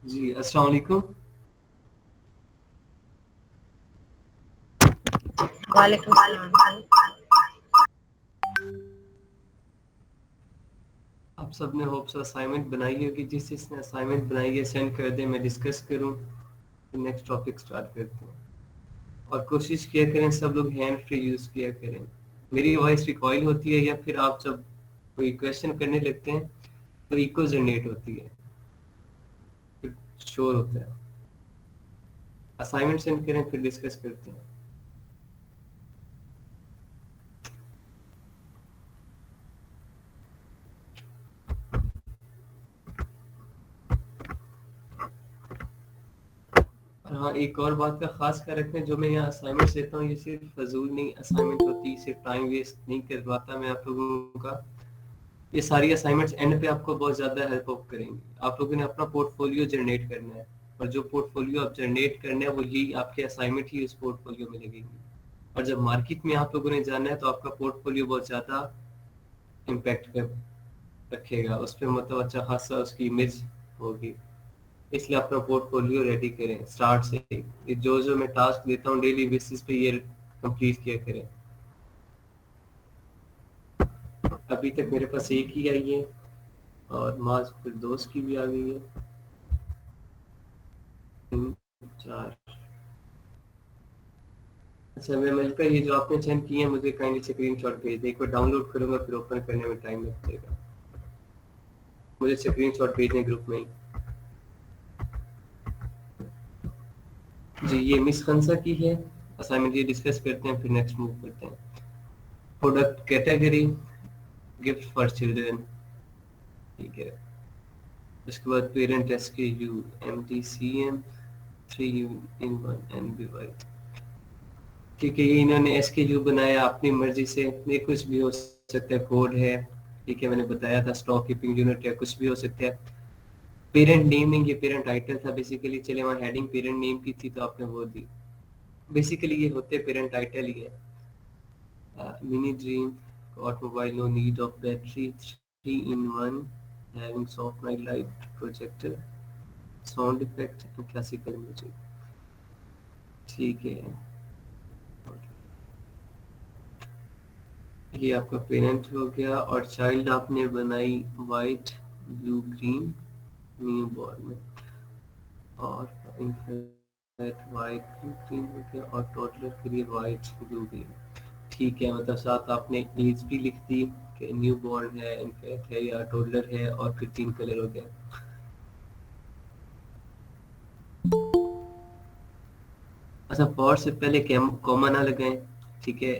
जी, अस्सलाम वालेकुम। वालेकुम सलाम जी। आप सबने होप सो असाइनमेंट बनाई होगी। जिस जिसने असाइनमेंट बनाई है सेंड कर दे, मैं डिस्कस करूं, फिर नेक्स्ट टॉपिक स्टार्ट करते हैं। और कोशिश किया करें सब लोग हैंड फ्री यूज किया करें। मेरी वॉइस रिकॉइल होती है या फिर आप जब कोई क्वेश्चन करने लगते हैं तो इको जनरेट होती है, फिर शोर होता है। असाइनमेंट सेंड करें फिर डिस्कस करते हैं। और हाँ, एक और बात का खास कर रखें, जो मैं यहाँ असाइनमेंट देता हूँ ये सिर्फ फजूल नहीं असाइनमेंट होती, सिर्फ टाइम वेस्ट नहीं करवाता मैं आप लोगों का। ये सारी असाइनमेंट्स एंड पे आपको बहुत ज़्यादा हेल्प आउट करेंगी। आप लोगों ने अपना पोर्टफोलियो जनरेट करना है, और जो पोर्टफोलियो आप जनरेट करना है वो यही आपके असाइनमेंट ही उस पोर्टफोलियो में लगेंगी। और जब मार्केट में आप लोगों ने जाना है तो आपका पोर्टफोलियो बहुत ज़्यादा इम्पैक्ट कर रखेगा, उस पर मतलब अच्छा खासा उसकी इमेज होगी। इसलिए अपना पोर्टफोलियो रेडी करें स्टार्ट से। ये जो जो मैं टास्क देता हूँ डेली बेसिस पे ये कंप्लीट किया करें। अभी तक मेरे पास एक ही आई है और माज फिर दोस्त की भी आ गई है। 4। अच्छा, मैं मिलकर ये जो आपने सेंड किए हैं मुझे काइंडली स्क्रीनशॉट भेज दें। एक बार डाउनलोड करूंगा फिर ओपन करने में टाइम लग जाएगा। मुझे स्क्रीनशॉट भेज दें ग्रुप में ही। जी, ये मिस खंसा की है असाइनमेंट, ये डिस्कस करते हैं फिर नेक्स्ट मूव करते हैं। Product category gift for children, ठीक है। उसके बाद parent SKU MTCM 3 in 1 NBY, ठीक है। ये इन्होंने SKU बनाया अपनी मर्जी से, ये कुछ भी हो सकता है, कोड है, ठीक है, मैंने बताया था स्टॉक कीपिंग यूनिट है, कुछ भी हो सकता है। पेरेंट नेमिंग, ये पेरेंट टाइटल था बेसिकली, चले वहाँ हेडिंग पेरेंट नेम की थी तो आपने वो दी। बेसिकली ये होते पेरेंट टाइटल ही है। Mini dream automobile, no need of battery, 3 in 1, having soft night light projector, sound effect and classical music, ठीक है। ये आपका पेरेंट हो गया। और चाइल्ड आपने बनाई white blue green new born में, और इनफैक्ट वाइट ब्लू ग्रीन हो गया, और टोटलर के लिए वाइट ब्लू ग्रीन, ठीक है। मतलब साथ आपने एज भी लिख दी कि न्यू बॉर्न है, इनफैक्ट है या टोटलर है, और फिर 3 कलर हो गए। अच्छा, फॉर से पहले कॉमा ना लगाएं, ठीक है।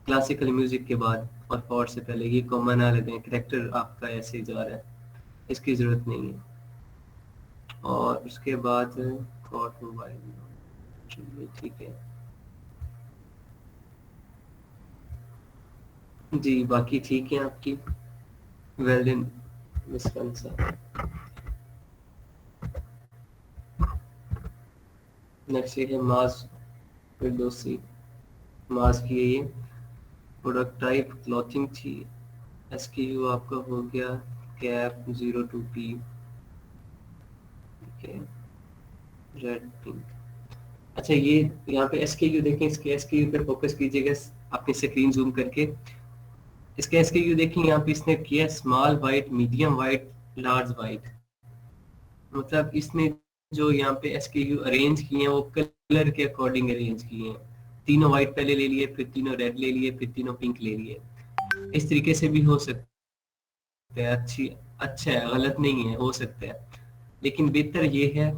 क्लासिकल म्यूजिक के बाद और फॉर से पहले ये कॉमा ना लगाएं, करेक्टर आपका ऐसे जा रहा है, इसकी जरूरत नहीं है। और उसके बाद कॉट मोबाइल, ठीक है जी, बाकी ठीक है आपकी। वेल डन मिस कंसा। नेक्स्ट ये है मास फिरदौसी, मास की है ये। प्रोडक्ट टाइप क्लॉथिंग थी। SKU आपका हो गया कैप 02P, ठीक है, रेड पिंक। अच्छा, ये यहाँ पे SKU देखें, इसके SKU पे फोकस कीजिएगा अपनी स्क्रीन जूम करके। इसके SKU देखें, यहाँ पे इसने किया small white, medium white, large white. मतलब इसने जो यहाँ पे SKU अरेंज किए हैं वो कलर के अकॉर्डिंग अरेंज किए हैं। तीनों वाइट पहले ले लिए, फिर तीनों रेड ले लिए, फिर तीनों पिंक ले लिए। इस तरीके से भी हो सकता है, अच्छा है, गलत नहीं है, हो सकता है। लेकिन बेहतर ये है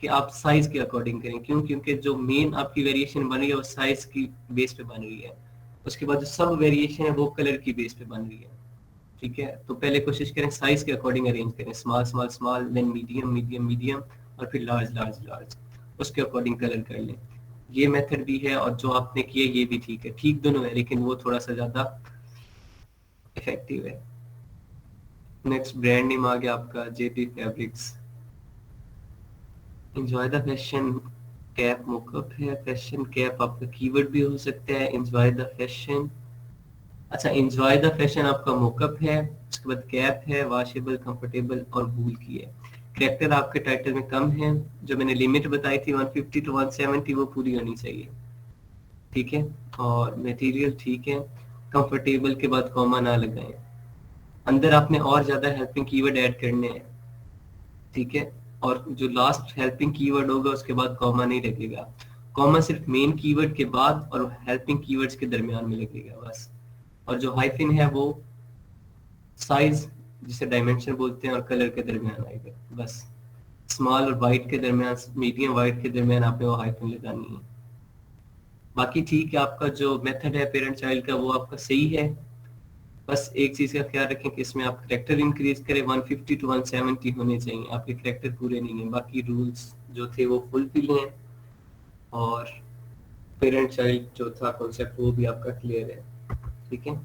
कि आप साइज के अकॉर्डिंग करें। क्यों? क्योंकि जो मेन आपकी वेरिएशन बन रही है वो साइज की बेस पे बन रही है। उसके बाद जो सब वेरिएशन है वो कलर की बेस पे बन रही है, ठीक है। तो पहले कोशिश करें साइज के अकॉर्डिंग अरेंज करें, small small small, then medium medium medium, और फिर लार्ज लार्ज लार्ज, उसके अकॉर्डिंग कलर कर लें। ये मेथड भी है और जो आपने किया ये भी ठीक है, ठीक दोनों है, लेकिन वो थोड़ा सा ज्यादा इफेक्टिव है। नेक्स्ट ब्रांड नेम आ गया आपका JP fabrics. Enjoy the fashion cap mockup है। फैशन कैप आपका कीवर्ड भी हो सकता है, एंजॉय द फैशन। अच्छा, एंजॉय द फैशन आपका मोकअप है। उसके बाद कैप है, वॉशेबल, कंफर्टेबल और वूल की है। कैरेक्टर आपके टाइटल में कम है, जो मैंने लिमिट बताई थी 150 टू 170 वो पूरी होनी चाहिए, ठीक है। और मटेरियल ठीक है, कंफर्टेबल के बाद कॉमा ना लगाएं। अंदर आपने और ज्यादा हेल्पिंग कीवर्ड ऐड करने हैं, ठीक है। और जो लास्ट हेल्पिंग कीवर्ड होगा उसके बाद कॉमा नहीं लगेगा, कॉमा सिर्फ मेन कीवर्ड के बाद और हेल्पिंग कीवर्ड्स के दरमियान में लगेगा बस। और जो हाइफिन है वो साइज जिसे डायमेंशन बोलते हैं और कलर के दरमियान आएगा बस। स्मॉल और वाइट के दरमियान, मीडियम वाइट के दरमियान आपने वो हाइफिन लगानी है। बाकी ठीक है, आपका जो मेथड है पेरेंट चाइल्ड का वो आपका सही है। बस एक चीज का ख्याल रखें कि इसमें आप करेक्टर इंक्रीज करें, 150 टू 170 होने चाहिए, आपके करेक्टर पूरे नहीं है। बाकी रूल्स जो थे वो फुलफिल हैं, और पेरेंट चाइल्ड जो था कॉन्सेप्ट वो भी आपका क्लियर है, ठीक है।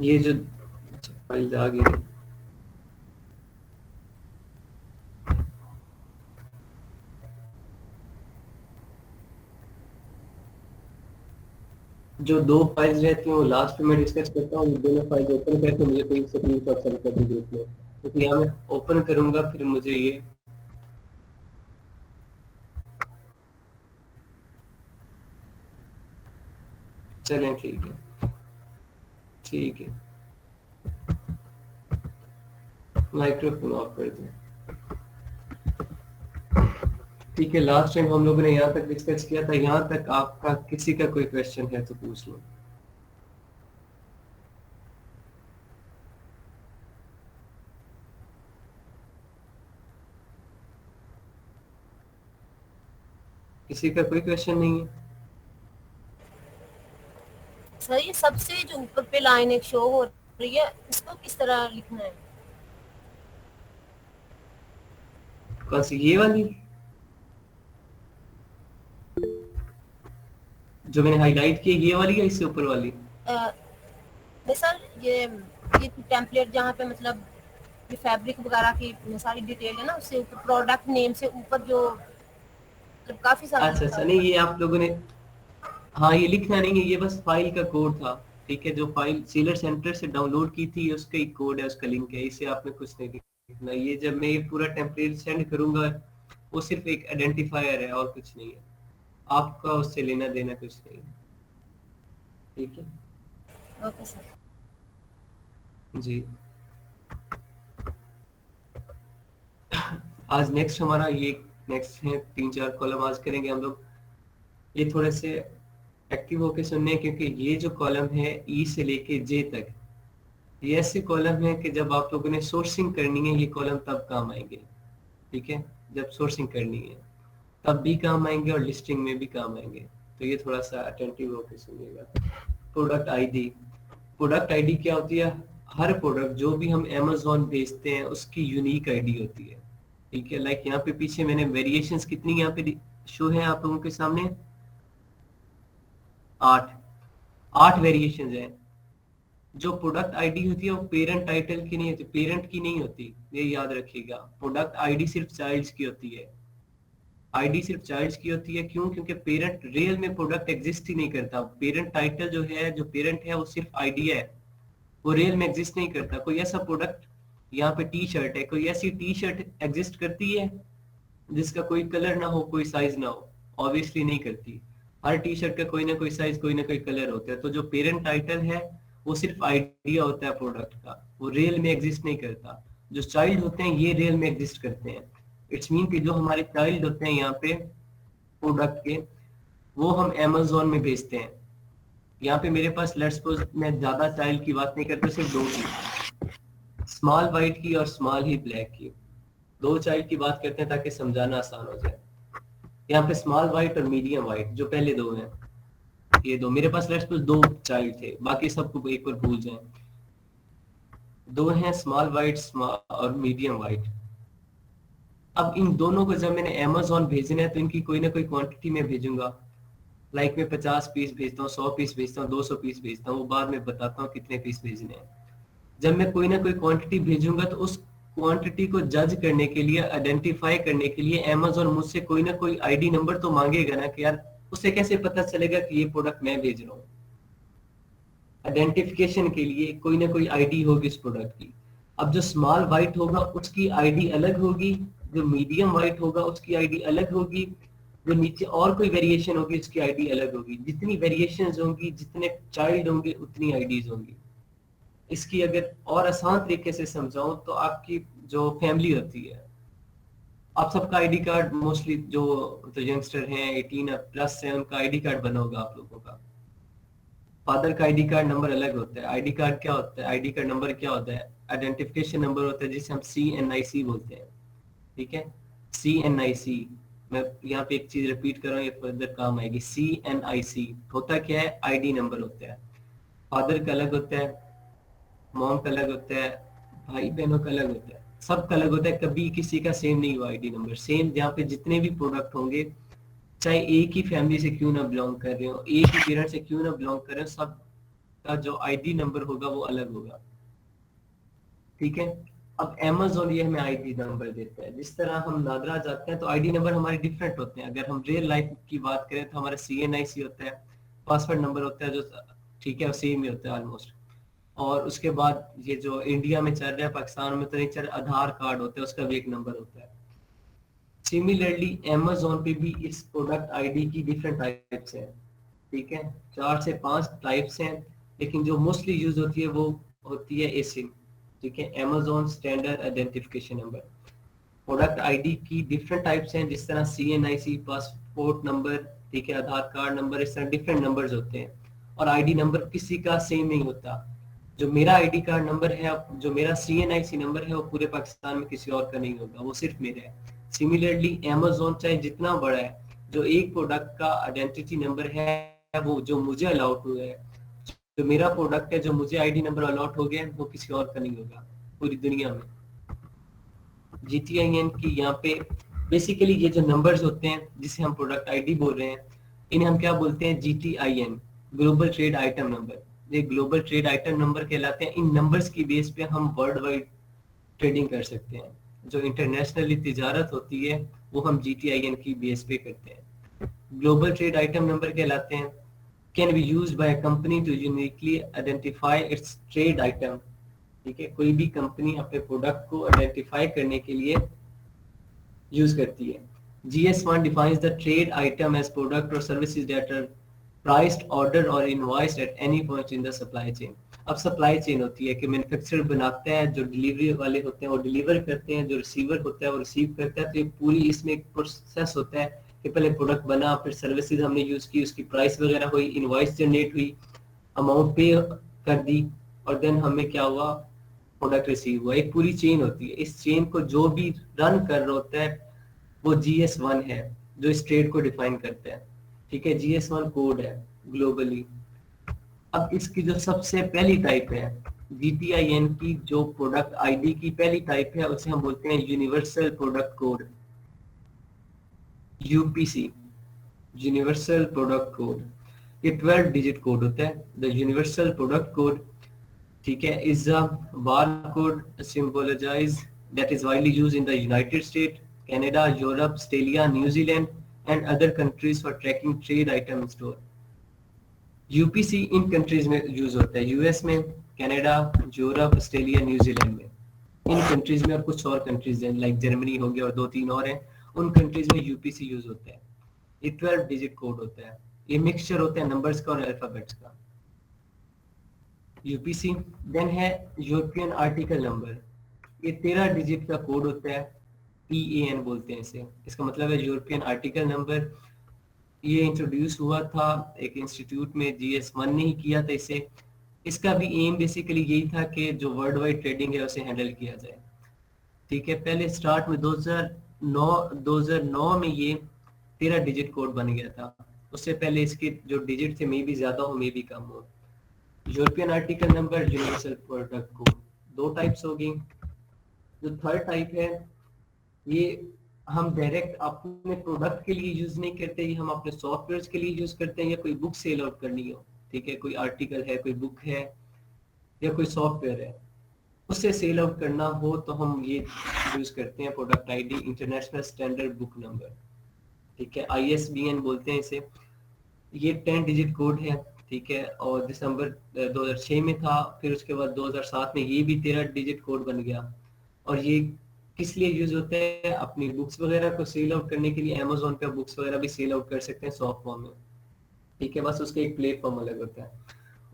ये जो फाइल आ गई, जो दो फाइल्स रहती हैं वो लास्ट में डिस्कस करता हूँ। दोनों फाइल ओपन करके मुझे कोई स्क्रीनशॉट सेंड कर दीजिए ग्रुप में, क्योंकि यहाँ मैं ओपन करूंगा फिर मुझे ये चलें, ठीक है, ठीक है। माइक्रोफोन ऑफ कर दें, ठीक है। लास्ट टाइम हम लोगों ने यहाँ तक डिस्कस किया था, यहाँ तक आपका किसी का कोई क्वेश्चन है तो पूछ लो। किसी का कोई क्वेश्चन नहीं है? सर ये सबसे जो ऊपर पे लाइन एक शो हो रही है इसको किस तरह लिखना है? कौन सी, ये वाली जो मैंने हाईलाइट की, ये वाली या इससे ऊपर वाली? सर ये टेम्पलेट जहाँ पे मतलब ये फैब्रिक वगैरह की सारी डिटेल है ना, उससे ऊपर प्रोडक्ट नेम से ऊपर जो मतलब काफी सारा अच्छा, नहीं ये आप लोगों ने, हाँ ये लिखना नहीं है, ये बस फाइल का कोड था, ठीक है। जो फाइल सेलर सेंटर से डाउनलोड की थी उसका एक कोड है, उसका लिंक है, इसे आपने कुछ नहीं लिखना। ये जब मैं ये पूरा टेम्पलेट सेंड करूंगा वो सिर्फ एक आइडेंटिफायर है और कुछ नहीं है, आपका उससे लेना देना कुछ नहीं है, ठीक है। ओके सर जी। आज नेक्स्ट हमारा ये नेक्स्ट है 3-4 कॉलम आज करेंगे हम लोग। ये थोड़े से एक्टिव होके सुनने हैं, क्योंकि ये जो कॉलम है ई से लेके जे तक, ये ऐसे कॉलम है कि जब आप लोगों ने सोर्सिंग करनी है ये कॉलम तब काम आएंगे, ठीक है। जब सोर्सिंग करनी है तब भी काम आएंगे और लिस्टिंग में भी काम आएंगे, तो ये थोड़ा सा अटेंटिव होके सुनिएगा। प्रोडक्ट आईडी, प्रोडक्ट आईडी क्या होती है? हर प्रोडक्ट जो भी हम अमेज़न भेजते हैं उसकी यूनिक आईडी होती है, ठीक है। लाइक यहाँ पे पीछे मैंने वेरिएशंस कितनी यहाँ पे शो है आप लोगों के सामने, 8 वेरिएशंस हैं। जो प्रोडक्ट आईडी होती है वो पेरेंट टाइटल की नहीं होती, पेरेंट की नहीं होती, ये याद रखिएगा। प्रोडक्ट आईडी सिर्फ चाइल्ड्स की होती है, आईडी सिर्फ चाइल्ड्स की होती है। क्यों? क्योंकि पेरेंट रियल में प्रोडक्ट एग्जिस्ट ही नहीं करता। पेरेंट टाइटल जो है, जो पेरेंट है वो सिर्फ आईडी है, वो रियल में एग्जिस्ट नहीं करता। कोई ऐसा प्रोडक्ट, यहाँ पे टी शर्ट है, कोई ऐसी टी शर्ट एग्जिस्ट करती है जिसका कोई कलर ना हो, कोई साइज ना हो? ऑब्वियसली नहीं करती। हर टी शर्ट का कोई ना कोई साइज, कोई ना कोई कलर होता है। तो जो पेरेंट टाइटल है वो सिर्फ आइडिया होता है प्रोडक्ट का, वो रियल में एग्जिस्ट नहीं करता। जो चाइल्ड होते हैं ये रियल में एग्जिस्ट करते हैं। इट्स मीन कि जो हमारे चाइल्ड होते हैं यहाँ पे प्रोडक्ट के, वो हम अमेज़न में भेजते हैं। यहाँ पे मेरे पास लेट्स सपोज, मैं ज्यादा चाइल्ड की बात नहीं करता, सिर्फ 2 की, स्मॉल वाइट की और स्मॉल ही ब्लैक की, 2 चाइल्ड की बात करते हैं ताकि समझाना आसान हो जाए। यहाँ पे स्मॉल वाइट और मीडियम वाइट जो पहले 2 हैं, ये 2 मेरे पास लेट्स सपोज 2 चाइल्ड थे, बाकी सबको एक बार भूल जाएं। 2 हैं स्मॉल वाइट और मीडियम वाइट। अब इन दोनों को जब मैंने अमेज़न भेजना है तो इनकी कोई ना कोई क्वांटिटी में भेजूंगा। लाइक मैं 50 पीस भेजता हूँ, 100 पीस भेजता हूँ, 200 पीस भेजता हूँ, वो बाद में बताता हूँ कितने पीस भेजने हैं। जब मैं कोई ना कोई क्वांटिटी भेजूंगा तो उस क्वांटिटी को जज करने के लिए, आइडेंटिफाई करने के लिए अमेज़न मुझसे कोई ना कोई आईडी नंबर तो मांगेगा ना, कि यार उसे कैसे पता चलेगा कि ये प्रोडक्ट मैं भेज रहा हूँ? आइडेंटिफिकेशन के लिए कोई ना कोई आईडी होगी इस प्रोडक्ट की। अब जो स्मॉल वाइट होगा उसकी आईडी अलग होगी, जो मीडियम वाइट होगा उसकी आईडी अलग होगी, जो नीचे और कोई वेरिएशन होगी उसकी आईडी अलग होगी। जितनी वेरिएशंस होंगी, जितने चाइल्ड होंगे, उतनी आईडीज होंगी। इसकी अगर और आसान तरीके से समझाऊं तो आपकी जो फैमिली होती है, आप सबका आईडी कार्ड मोस्टली जो तो यंगस्टर हैं 18 प्लस है उनका आईडी कार्ड बना होगा आप लोगों का। फादर का आईडी कार्ड नंबर अलग होता है। आईडी कार्ड क्या होता है, आईडी कार्ड नंबर क्या होता है, आइडेंटिफिकेशन नंबर होता है जिसे हम CNIC बोलते हैं। ठीक है, CNIC। मैं यहाँ पे एक चीज रिपीट कर रहा हूँ, ये फर्दर काम आएगी। CNIC होता क्या है, आईडी नंबर होता है। फादर का अलग होता है, मॉम का अलग होता है, भाई बहनों का अलग होता है, सबका अलग होता है। कभी किसी का सेम नहीं हुआ आईडी नंबर। सेम जहाँ पे जितने भी प्रोडक्ट होंगे, चाहे एक ही फैमिली से क्यों ना बिलोंग कर रहे हो, एक ही पेरेंट से क्यों ना बिलोंग कर रहे हो, सब का जो आईडी नंबर होगा वो अलग होगा। ठीक है। अब Amazon ये हमें आईडी नंबर देता है। जिस तरह हम नादरा जाते हैं तो आईडी नंबर हमारे डिफरेंट होते हैं। अगर हम रियल लाइफ की बात करें तो हमारा CNIC होता है, पासवर्ड नंबर होता है जो, ठीक है, सेम ही होता है ऑलमोस्ट। और उसके बाद ये जो इंडिया में चल रहा है, पाकिस्तान में तो नहीं चल रहा, आधार कार्ड होता है, उसका भी एक नंबर होता है। सिमिलरली Amazon पे भी इस प्रोडक्ट आईडी की डिफरेंट टाइप्स हैं। ठीक है, 4 से 5 टाइप्स हैं, लेकिन जो मोस्टली यूज होती है वो होती है ASIN। ठीक है, Amazon standard identification number. Product ID की डिफरेंट टाइप्स हैं, जिस तरह CNIC, पासपोर्ट नंबर, ठीक है, आधार कार्ड नंबर, इस तरह डिफरेंट नंबर्स होते हैं। और आईडी नंबर किसी का सेम नहीं होता। जो मेरा आईडी कार्ड नंबर है, जो मेरा CNIC नंबर है, वो पूरे पाकिस्तान में किसी और का नहीं होगा, वो सिर्फ मेरा है। सिमिलरली Amazon चाहे जितना बड़ा है, जो एक प्रोडक्ट का आइडेंटिटी नंबर है वो जो मुझे अलाउड हुआ है, जो मेरा प्रोडक्ट है, जो मुझे आईडी नंबर अलॉट हो गया, वो किसी और का नहीं होगा पूरी दुनिया में। GTIN की यहाँ पे बेसिकली ये जो नंबर्स होते हैं जिसे हम प्रोडक्ट आईडी बोल रहे हैं, इन्हें हम क्या बोलते हैं, GTIN, global trade item number. ये ग्लोबल ट्रेड आइटम नंबर कहलाते हैं। इन नंबर्स की बेस पे हम वर्ल्ड वाइड ट्रेडिंग कर सकते हैं। जो इंटरनेशनली तिजारत होती है वो हम GTIN की बेस पे करते हैं। ग्लोबल ट्रेड आइटम नंबर कहलाते हैं, can be use by a company to uniquely identify its trade item. ठीक है, कोई भी कंपनी अपने प्रोडक्ट को आइडेंटिफाई करने के लिए यूज करती है। GS1 defines the trade item as product or services that are priced, ordered or invoiced at any point in the supply chain। अब सप्लाई चेन होती है कि मैन्युफैक्चरर बनाते हैं, जो डिलीवरी वाले होते हैं वो डिलीवर करते हैं, जो रिसीवर होता है वो रिसीव करता है। तो ये पूरी इसमें एक प्रोसेस होता है कि पहले प्रोडक्ट बना, फिर सर्विसेज हमने यूज की, उसकी प्राइस वगैरह हुई, इनवॉइस जनरेट हुई, अमाउंट पे कर दी, और देन हमें क्या हुआ, प्रोडक्ट रिसीव हुआ। एक पूरी चेन होती है। इस चेन को जो भी रन कर रहा होता है वो GS1 है, जो इस ट्रेड को डिफाइन करता है। ठीक है, GS1 कोड है ग्लोबली। अब इसकी जो सबसे पहली टाइप है GTIN की, जो प्रोडक्ट आईडी की पहली टाइप है, उसे हम बोलते हैं universal product code, UPC, universal product code. ये 12 डिजिट कोड होता है। द यूनिवर्सल प्रोडक्ट कोड, ठीक है, is a barcode symbolize that is widely used in the United State, Canada, Europe, Australia, New Zealand and other countries for tracking trade item in store. UPC in countries में use होता है, US में, Canada, Europe, Australia, New Zealand में। इन countries में और कुछ और countries हैं लाइक जर्मनी हो गया और 2-3 और हैं, उन कंट्रीज में UPC यूज होता है। ये 12 डिजिट कोड होता है। ये मिक्सचर होता है नंबर्स का और अल्फाबेट्स का, UPC। देन है यूरोपियन आर्टिकल नंबर। ये 13 डिजिट का कोड होता है, EAN बोलते हैं इसे। इसका मतलब है यूरोपियन आर्टिकल नंबर। ये इंट्रोड्यूस हुआ था एक इंस्टीट्यूट में, GS1 ने ही किया था इसे। इसका भी एम बेसिकली यही था कि जो वर्ल्ड वाइड ट्रेडिंग है उसे हैंडल किया जाए। ठीक है, पहले स्टार्ट में 2009 में ये 13 डिजिट कोड बन गया था। उससे पहले इसके जो डिजिट थे, मे भी ज्यादा हो मे भी कम हो। European article number, universal product code, 2 types हो गई। जो थर्ड टाइप है, ये हम डायरेक्ट अपने प्रोडक्ट के लिए यूज नहीं करते, ये हम अपने सॉफ्टवेयर के लिए यूज करते हैं, या कोई बुक सेल आउट करनी हो। ठीक है, कोई आर्टिकल है, कोई बुक है या कोई सॉफ्टवेयर है, उससे सेल आउट करना हो तो हम ये यूज करते हैं product ID, international standard book number. ठीक है, ISBN बोलते हैं इसे। ये 10 डिजिट कोड है। ठीक है, और दिसंबर 2006 में था। फिर उसके बाद 2007 में ये भी 13 डिजिट कोड बन गया। और ये किस लिए यूज होते हैं? अपनी बुक्स वगैरह को सेल आउट करने के लिए। अमेजोन पे बुक्स वगैरह भी सेल आउट कर सकते हैं सॉफ्ट फॉर्म में, ठीक है, बस उसका एक प्लेटफॉर्म अलग होता है।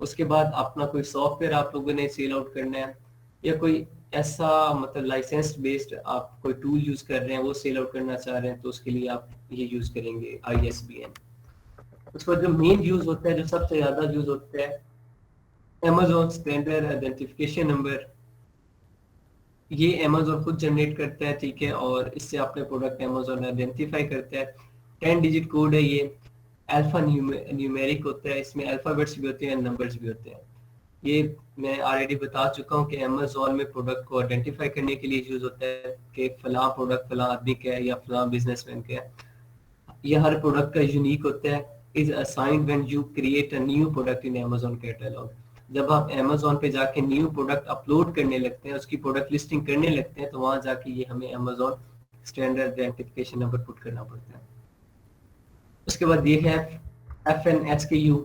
उसके बाद अपना कोई सॉफ्टवेयर आप लोगों ने सेल आउट करना है, या कोई ऐसा मतलब लाइसेंस बेस्ड आप कोई टूल यूज कर रहे हैं वो सेल आउट करना चाह रहे हैं, तो उसके लिए आप ये यूज करेंगे ISBN। उसके बाद जो मेन यूज होता है, जो सबसे ज्यादा यूज होता है, Amazon स्टैंडर्ड आइडेंटिफिकेशन नंबर। ये Amazon खुद जनरेट करता है, ठीक है, और इससे अपने प्रोडक्ट Amazon आइडेंटिफाई करता है। 10 डिजिट कोड है ये, अल्फा न्यूमेरिक होता है, इसमें अल्फाबेट्स भी होते हैं, नंबर्स भी होते हैं। ये मैं ऑलरेडी बता चुका हूँ कि Amazon में प्रोडक्ट को आइडेंटिफाई करने के लिए यूज होता है कि फलां प्रोडक्ट फलां आदमी का है या फलां बिजनेसमैन का है। ये हर प्रोडक्ट का यूनिक होता है। Is assigned when you create a new product in Amazon catalogue. जब आप Amazon पे जाके न्यू प्रोडक्ट अपलोड करने लगते हैं, उसकी प्रोडक्ट लिस्टिंग करने लगते हैं, तो वहां जाके ये हमें Amazon standard identification number put करना पड़ता है। उसके बाद ये है FNSKU।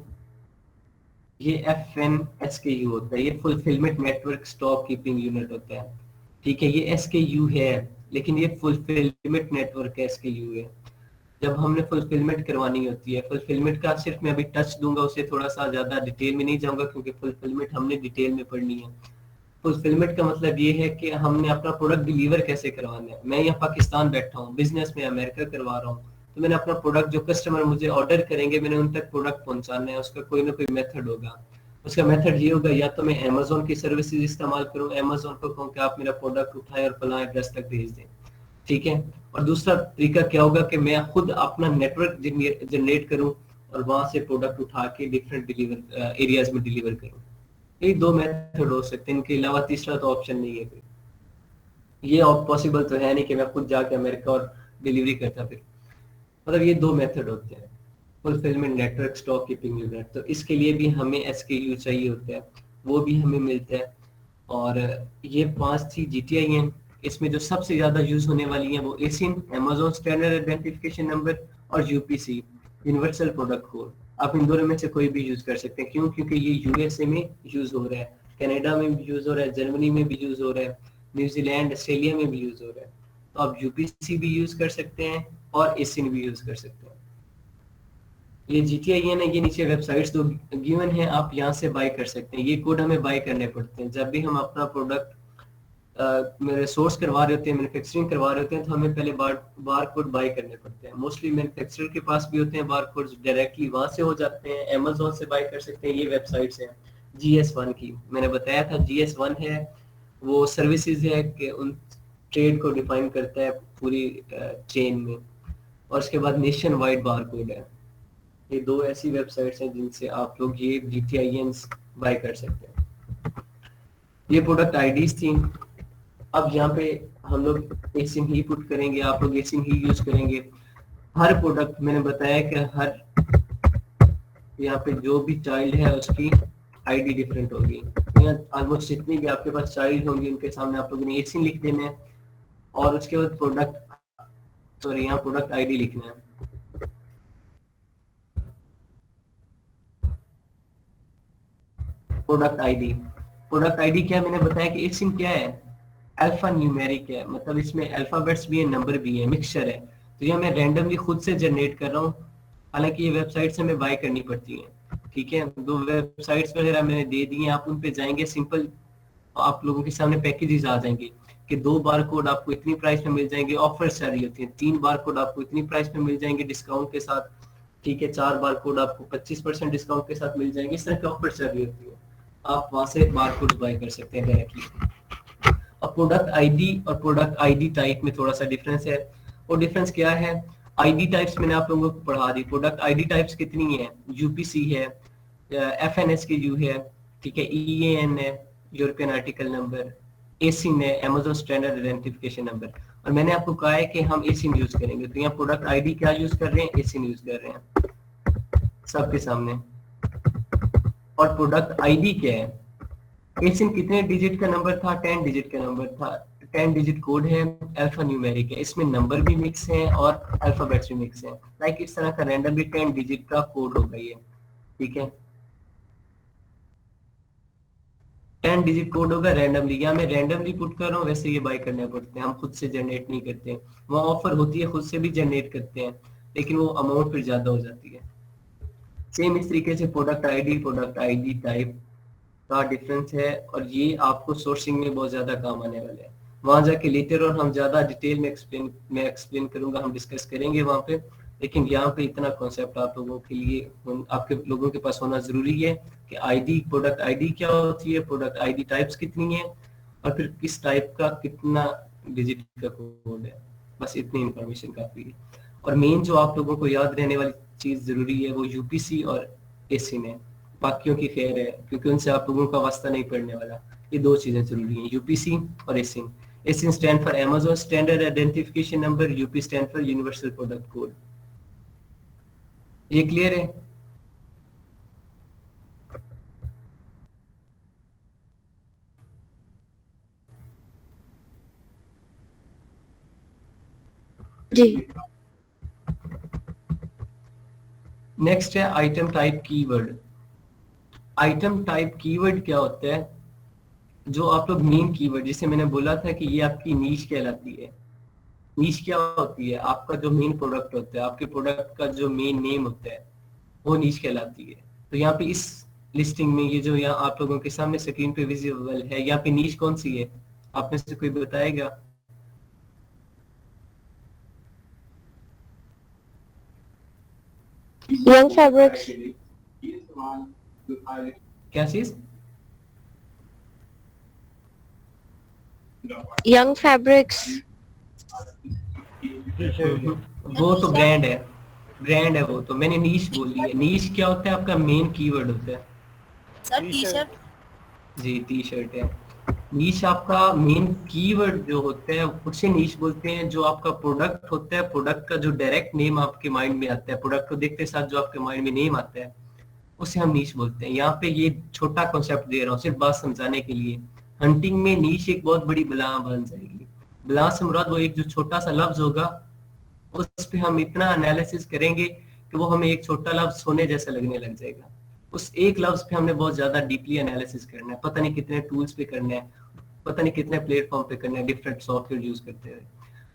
ये FNSKU होता है, ये fulfilment network stock keeping unit होता है, ठीक है। ये SKU है, लेकिन ये फुलफिलमेंट नेटवर्क SKU है। जब हमने फुलफिलमेंट करवानी होती है, फुलफिलमेंट का सिर्फ मैं अभी टच दूंगा, उसे थोड़ा सा ज्यादा डिटेल में नहीं जाऊंगा, क्योंकि फुलफिलमेंट हमने डिटेल में पढ़नी है। फुलफिलमेंट का मतलब ये है कि हमने अपना प्रोडक्ट डिलीवर कैसे करवाना है। मैं यहाँ पाकिस्तान बैठा हूँ, बिजनेस में अमेरिका करवा रहा हूँ, तो मैंने अपना प्रोडक्ट, जो कस्टमर मुझे ऑर्डर करेंगे, मैंने उन तक प्रोडक्ट पहुंचाना है। उसका कोई ना कोई मेथड होगा। उसका मेथड ये होगा, या तो मैं Amazon की सर्विसेज इस्तेमाल करूँ, Amazon को कहूँ कि आप मेरा प्रोडक्ट उठाएं और फलां एड्रेस तक भेज दें, ठीक है। और दूसरा तरीका क्या होगा कि मैं खुद अपना नेटवर्क जनरेट करूं और वहां से प्रोडक्ट उठा के डिफरेंट डिलीवर एरियाज में डिलीवर करूं। ये दो मेथड हो सकते हैं, इनके अलावा तीसरा तो ऑप्शन नहीं है कोई। ये पॉसिबल तो है नहीं कि मैं खुद जाके अमेरिका और डिलीवरी करता। फिर मतलब ये दो मेथड होते हैं, fulfilment network stock keeping unit. तो इसके लिए भी हमें SKU चाहिए होता है, वो भी हमें मिलता है। और ये 5 थी GTI हैं। इसमें जो सबसे ज्यादा यूज होने वाली है वो ASIN, Amazon standard identification number, और UPC, यूनिवर्सल प्रोडक्ट कोड। आप इन दोनों में से कोई भी यूज कर सकते हैं। क्यों? क्योंकि ये USA में यूज हो रहा है, कनाडा में भी यूज हो रहा है, जर्मनी में भी यूज हो रहा है, न्यूजीलैंड ऑस्ट्रेलिया में भी यूज हो रहा है। तो आप UPC भी यूज कर सकते हैं और ASIN भी यूज कर सकते हैं। ये GTI है ना, ये नीचे वेबसाइट्स तो गिवन है, आप यहाँ से बाय कर सकते हैं। ये कोड हमें बाय करने पड़ते हैं जब भी हम अपना प्रोडक्ट मेरे सोर्स करवा रहे होते हैं, मैन्युफैक्चरिंग करवा रहे होते हैं, तो हमें पहले बार कोड बाय करने पड़ते हैं। मोस्टली मैन्युफैक्चरर के पास भी होते हैं बार कोड, डायरेक्टली वहां से हो जाते हैं। Amazon से बाय कर सकते हैं। ये वेबसाइट्स हैं GS1 की, मैंने बताया था GS1 है, वो सर्विसेज है कि उन ट्रेड को डिफाइन करता है पूरी चेन में। और उसके बाद नेशन वाइड बार कोड है। ये दो ऐसी वेबसाइट्स हैं जिनसे आप लोग ये GTINs बाय कर सकते हैं। ये प्रोडक्ट IDs थी। अब यहाँ पे हम लोग ASIN ही पुट करेंगे, आप लोग ASIN ही यूज करेंगे। हर प्रोडक्ट मैंने बताया कि हर यहाँ पे जो भी चाइल्ड है उसकी ID डिफरेंट होगी। यहाँ ऑलमोस्ट जितनी भी आपके पास चाइल्ड होंगी उनके सामने आप लोगों ने ASIN लिख देना है, और उसके बाद यहाँ प्रोडक्ट ID लिखना है। प्रोडक्ट आईडी क्या मैंने बताया कि ASIN क्या है, अल्फा न्यूमेरिक है, मतलब इसमें अल्फाबेट्स भी है, नंबर भी है, मिक्सचर है। तो ये मैं रैंडमली खुद से जनरेट कर रहा हूँ। हालांकि ये वेबसाइट से हमें बाय करनी पड़ती है, ठीक है। दो वेबसाइट्स वगैरह मैंने दे दी हैं, आप उन पे जाएंगे, सिंपल आप लोगों के सामने पैकेजेस आ जाएंगे कि 2 बार कोड आपको इतनी प्राइस में मिल जाएंगे, ऑफर्स चल रही होती है। 3 बार कोड आपको इतनी प्राइस में मिल जाएंगे डिस्काउंट के साथ, ठीक है। 4 बार कोड आपको 25% डिस्काउंट के साथ मिल जाएंगे। इस तरह की ऑफर चल रही होती है, आप वहां से बार कोड बाय कर सकते हैं डायरेक्टली। अब प्रोडक्ट आईडी और प्रोडक्ट आईडी टाइप में थोड़ा सा डिफरेंस है। और डिफरेंस क्या है? आईडी टाइप्स मैंने आप लोगों को पढ़ा दी। प्रोडक्ट आईडी टाइप्स कितनी है? यूपीसी है, एफएनएसक्यू है, ठीक है, ईएएन है, यूरोपियन आर्टिकल नंबर, एसिन है, अमेज़न स्टैंडर्ड आइडेंटिफिकेशन नंबर। और मैंने आपको कहा है कि हम एसिन यूज करेंगे, तो यहाँ प्रोडक्ट आईडी क्या यूज कर रहे हैं? एसिन यूज कर रहे हैं सबके सामने। और प्रोडक्ट आईडी क्या है? एसिन कितने डिजिट का नंबर था? 10 डिजिट का नंबर था, 10 डिजिट कोड है, अल्फा न्यूमेरिक है, इसमें नंबर भी मिक्स है और अल्फाबेट्स भी मिक्स है। लाइक इस तरह का रैंडमली 10 डिजिट का कोड होगा ये, ठीक है। 10 डिजिट कोड होगा रैंडमली, या मैं रैंडमली पुट कर रहा हूँ, वैसे ये बाय करने पड़ते हैं, हम खुद से जनरेट नहीं करते हैं। वहाँ ऑफर होती है, खुद से भी जनरेट करते हैं, लेकिन वो अमाउंट फिर ज्यादा हो जाती है। सेम इस तरीके से प्रोडक्ट आईडी टाइप का डिफरेंस है, और ये आपको सोर्सिंग में बहुत ज्यादा काम आने वाले हैं। वहां जाके लेटर और हम ज्यादा डिटेल में एक्सप्लेन करूंगा, हम डिस्कस करेंगे वहां पे। लेकिन यहाँ पे इतना कॉन्सेप्ट आप लोगों के लिए, आपके लोगों के पास होना जरूरी है कि आईडी, प्रोडक्ट आईडी क्या होती है, प्रोडक्ट आईडी टाइप्स कितनी है, और फिर किस टाइप का कितना डिजिट का कोड है। बस इतनी इंफॉर्मेशन काफी है। और मेन जो आप लोगों को याद रहने वाली चीज जरूरी है वो यूपीसी और एसिन है। बाकियों की खैर है, क्योंकि उनसे आप लोगों का वास्ता नहीं पड़ने वाला। ये दो चीजें जरूरी हैं, यूपीसी और ASIN. ASIN stand for Amazon standard identification number, UP stand for universal product code. ये क्लियर है? जी। नेक्स्ट है item type keyword. Item type keyword क्या होता है? जो आप लोग मेन कीवर्ड, जिसे मैंने बोला था कि ये आपकी नीश कहलाती है। नीश क्या होती है? आपका जो मेन प्रोडक्ट होता है, आपके प्रोडक्ट का जो मेन नेम होता है, वो नीश कहलाती है। तो यहाँ पे इस लिस्टिंग में, ये जो यहाँ आप लोगों के सामने स्क्रीन पे विजिबल है, यहाँ पे नीश कौन सी है? आप में से कोई बताएगा? Young fabrics. क्या चीज? Young fabrics. वो तो ब्रांड है, ब्रांड है वो तो। मैंने नीश बोली है। नीश क्या होता है? आपका मेन कीवर्ड होता है। Sir T shirt. जी, टी शर्ट है। नीश आपका मेन कीवर्ड जो होता है उसे नीश बोलते हैं। जो आपका प्रोडक्ट होता है, प्रोडक्ट का जो डायरेक्ट नेम आपके माइंड में आता है, प्रोडक्ट को देखते साथ जो आपके माइंड में नेम आता है, उसे हम नीश बोलते हैं। यहाँ पे ये छोटा कॉन्सेप्ट दे रहा हूँ सिर्फ बात समझाने के लिए। हंटिंग में नीश एक बहुत बड़ी बला बन जाएगी। बला से मुराद वो एक जो छोटा सा लफ्ज होगा, उस पे हम इतना एनालिसिस करेंगे कि वो हमें एक छोटा लफ्ज सोने जैसा लगने लग जाएगा। उस एक लफ्ज पे हमने बहुत ज्यादा डीपली एनालिसिस करना है, पता नहीं कितने टूल्स पे करना है, पता नहीं कितने प्लेटफॉर्म पे करना है, डिफरेंट सॉफ्टवेयर यूज करते हुए।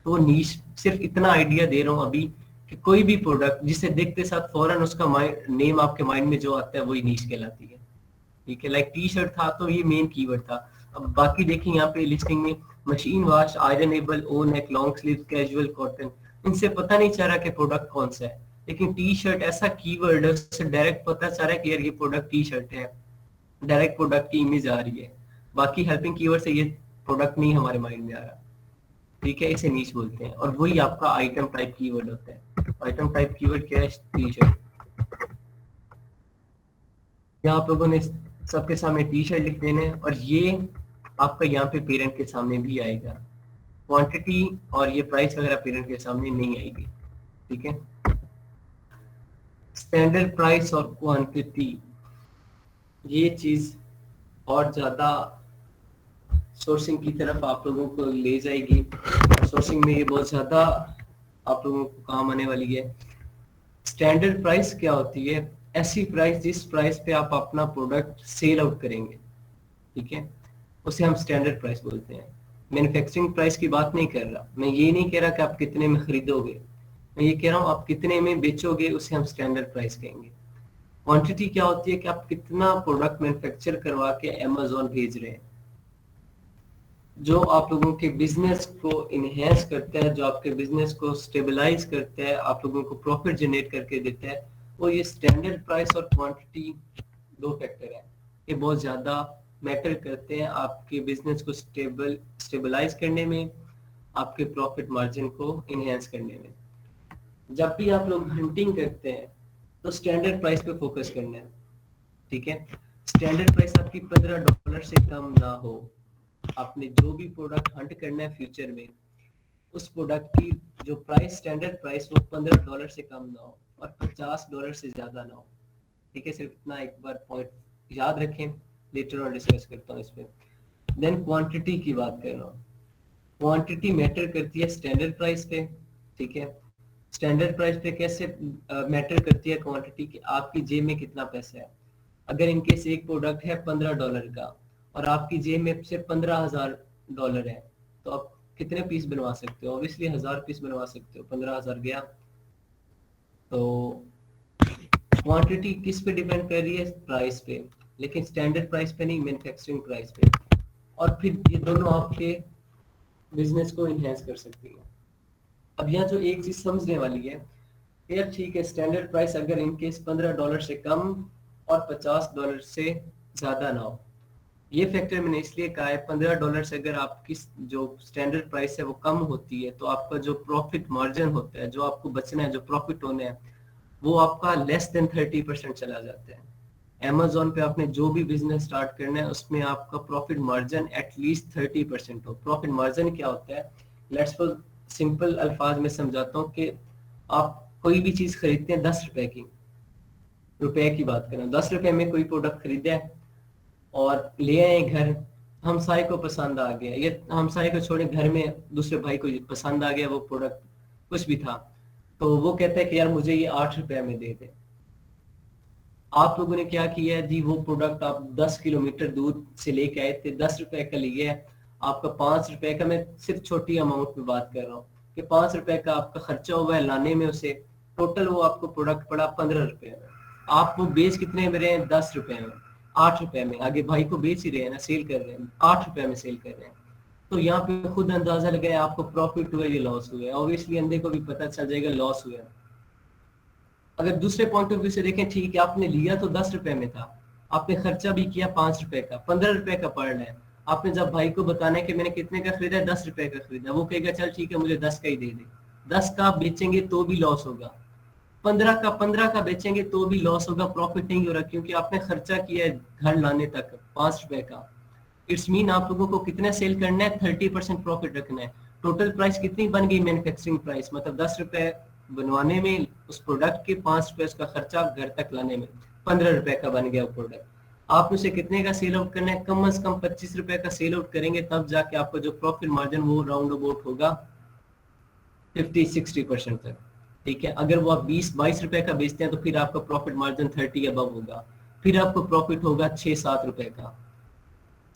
तो नीश सिर्फ इतना आइडिया दे रहा हूँ अभी कि कोई भी प्रोडक्ट जिसे देखते साथ फौरन उसका नेम आपके माइंड में जो आता है वही नीश कहलाती है। ठीक है, लाइक टी शर्ट था तो ये मेन कीवर्ड था। अब बाकी देखिए यहाँ पे लिस्टिंग में, मशीन वॉश, आयरनेबल, ओ नेक, लॉन्ग स्लीव, कैजुअल कॉटन, इनसे पता नहीं चल रहा कि प्रोडक्ट कौन सा है। लेकिन टी शर्ट ऐसा कीवर्ड है, उससे डायरेक्ट पता चल रहा है कि यार ये प्रोडक्ट टी शर्ट है, डायरेक्ट प्रोडक्ट की इमेज आ रही है। बाकी हेल्पिंग कीवर्ड से ये प्रोडक्ट नहीं हमारे माइंड में आ रहा। ठीक है, इसे नीच बोलते हैं, और वही आपका आइटम टाइप कीवर्ड होता है। आइटम टाइप कीवर्ड क्या है? T shirt. यहाँ आप लोगों ने सबके सामने टी शर्ट लिख देना है, और ये आपका यहाँ पे पेरेंट के सामने भी आएगा। क्वांटिटी और ये प्राइस वगैरह पेरेंट के सामने नहीं आएगी। ठीक है, स्टैंडर्ड प्राइस और क्वांटिटी, ये चीज और ज्यादा सोर्सिंग की तरफ आप लोगों को ले जाएगी। सोर्सिंग में ये बहुत ज्यादा आप लोगों को काम आने वाली है। स्टैंडर्ड प्राइस क्या होती है? ऐसी प्राइस जिस प्राइस पे आप अपना प्रोडक्ट सेल आउट करेंगे। ठीक है, उसे हम स्टैंडर्ड प्राइस बोलते हैं। मैन्युफैक्चरिंग प्राइस की बात नहीं कर रहा मैं, ये नहीं कह रहा कि आप कितने में खरीदोगे, मैं ये कह रहा हूँ आप कितने में बेचोगे, उसे हम स्टैंडर्ड प्राइस कहेंगे। क्वांटिटी क्या होती है? कि आप कितना प्रोडक्ट मैन्युफैक्चर करवा के अमेज़न भेज रहे हैं। जो आप लोगों के बिजनेस को इनहेंस करता है, जो आपके बिजनेस को स्टेबलाइज करता है, आप लोगों को प्रॉफिट जनरेट करके देता है, वो ये स्टैंडर्ड प्राइस और क्वांटिटी, दो फैक्टर है। ये बहुत ज्यादा मैटर करते हैं आपके बिजनेस को स्टेबलाइज करने में, आपके प्रॉफिट मार्जिन को इनहेंस करने में। जब भी आप लोग हंटिंग करते हैं तो स्टैंडर्ड प्राइस पे फोकस करना है। ठीक है, स्टैंडर्ड प्राइस आपकी $15 से कम ना हो। आपने जो भी प्रोडक्ट हंट करना है फ्यूचर में, उस प्रोडक्ट की जो प्राइस, स्टैंडर्ड प्राइस, वो $15 से कम ना हो और $50 से ज्यादा ना हो। ठीक है, सिर्फ इतना एक बार पॉइंट याद रखें, लेटर ऑन डिस्कस करता हूँ इस पे। देन क्वांटिटी की बात कर रहा हूँ। क्वांटिटी मैटर करती है स्टैंडर्ड प्राइस पे। ठीक है, स्टैंडर्ड प्राइस पे कैसे मैटर करती है क्वांटिटी? की आपकी जेब में कितना पैसा है। अगर इनकेस एक प्रोडक्ट है $15 का और आपकी जेब में सिर्फ $15,000 है, तो आप कितने पीस बनवा सकते हो? ऑब्वियसली 1000 पीस बनवा सकते हो। 15,000 गया। तो क्वांटिटी किस पे डिपेंड कर रही है? प्राइस पे, लेकिन स्टैंडर्ड प्राइस पे नहीं, मैन्युफैक्चरिंग प्राइस पे। और फिर ये दोनों आपके बिजनेस को इनहेंस कर सकती है। अब यहाँ जो एक चीज समझने वाली है, यार ठीक है, स्टैंडर्ड प्राइस अगर इनकेस $15 से कम और $50 से ज्यादा ना हो, ये फैक्टर मैंने इसलिए कहा है। $15 से अगर आपकी जो स्टैंडर्ड प्राइस है वो कम होती है, तो आपका जो प्रॉफिट मार्जिन होता है, जो आपको बचना है, जो प्रॉफिट होना है, वो आपका लेस देन 30% चला जाता है। Amazon पे आपने जो भी बिजनेस स्टार्ट करना है, उसमें आपका प्रॉफिट मार्जिन एटलीस्ट 30% हो। प्रॉफिट मार्जिन क्या होता है? लेट्स सपोज, सिंपल अल्फाज में समझाता हूँ कि आप कोई भी चीज खरीदते हैं 10 रुपए की, रुपए की बात करें, 10 रुपए में कोई प्रोडक्ट खरीदा है और ले आए घर, हमसाए को पसंद आ गया, ये हमसाए को छोड़े घर में दूसरे भाई को पसंद आ गया वो प्रोडक्ट, कुछ भी था, तो वो कहता है कि यार मुझे ये 8 रुपए में दे दे। आप लोगों ने क्या किया है जी, वो प्रोडक्ट आप 10 किलोमीटर दूर से लेके आए थे, 10 रुपए का लिए है, आपका 5 रुपए का, मैं सिर्फ छोटी अमाउंट में बात कर रहा हूँ कि 5 रुपए का आपका खर्चा हुआ है लाने में उसे, टोटल वो आपको प्रोडक्ट पड़ा 15 रुपए में। आप वो बेच कितने में रहे हैं? 10 रुपए में, 8 रुपए में। आगे भाई को बेच ही रहे हैं ना, सेल कर रहे हैं, 8 रुपए में सेल कर रहे हैं। तो यहाँ पे खुद अंदाजा लगाया आपको प्रॉफिट हुआ या लॉस हुआ है। ऑब्वियसली अंधे को भी पता चल जाएगा लॉस हुआ है। अगर दूसरे पॉइंट ऑफ व्यू से देखें, ठीक है, आपने लिया तो 10 रुपए में था, आपने खर्चा भी किया 5 रुपए का, 15 रुपए का पड़ रहा है। आपने जब भाई को बताना है कि मैंने कितने का खरीदा है, 10 रुपए का खरीदा, वो कहेगा चल ठीक है मुझे 10 का ही दे दे। 10 का आप बेचेंगे तो भी लॉस होगा, 15 का बेचेंगे तो भी लॉस होगा, प्रॉफिट नहीं हो रहा, क्योंकि आपने खर्चा किया है घर लाने तक 5 रुपए का। इट्स मीन आप लोगों को कितना सेल करना है? 30% प्रॉफिट रखना है। टोटल प्राइस कितनी बन गई? मैन्युफैक्चरिंग प्राइस, मतलब 10 रुपए बनवाने में उस प्रोडक्ट के, 5 रुपए उसका खर्चा घर तक लाने में, 15 रुपए का बन गया वो प्रोडक्ट। आप उसे कितने का सेल आउट करना है? कम से कम 25 रुपए का सेल आउट करेंगे, तब जाके आपका जो प्रॉफिट मार्जिन वो राउंड अबाउट होगा 50-60% तक। ठीक है, अगर वो आप 20-22 रुपए का बेचते हैं तो फिर आपका प्रॉफिट मार्जिन 30 अबव होगा, फिर आपको प्रॉफिट होगा 6-7 रुपए का।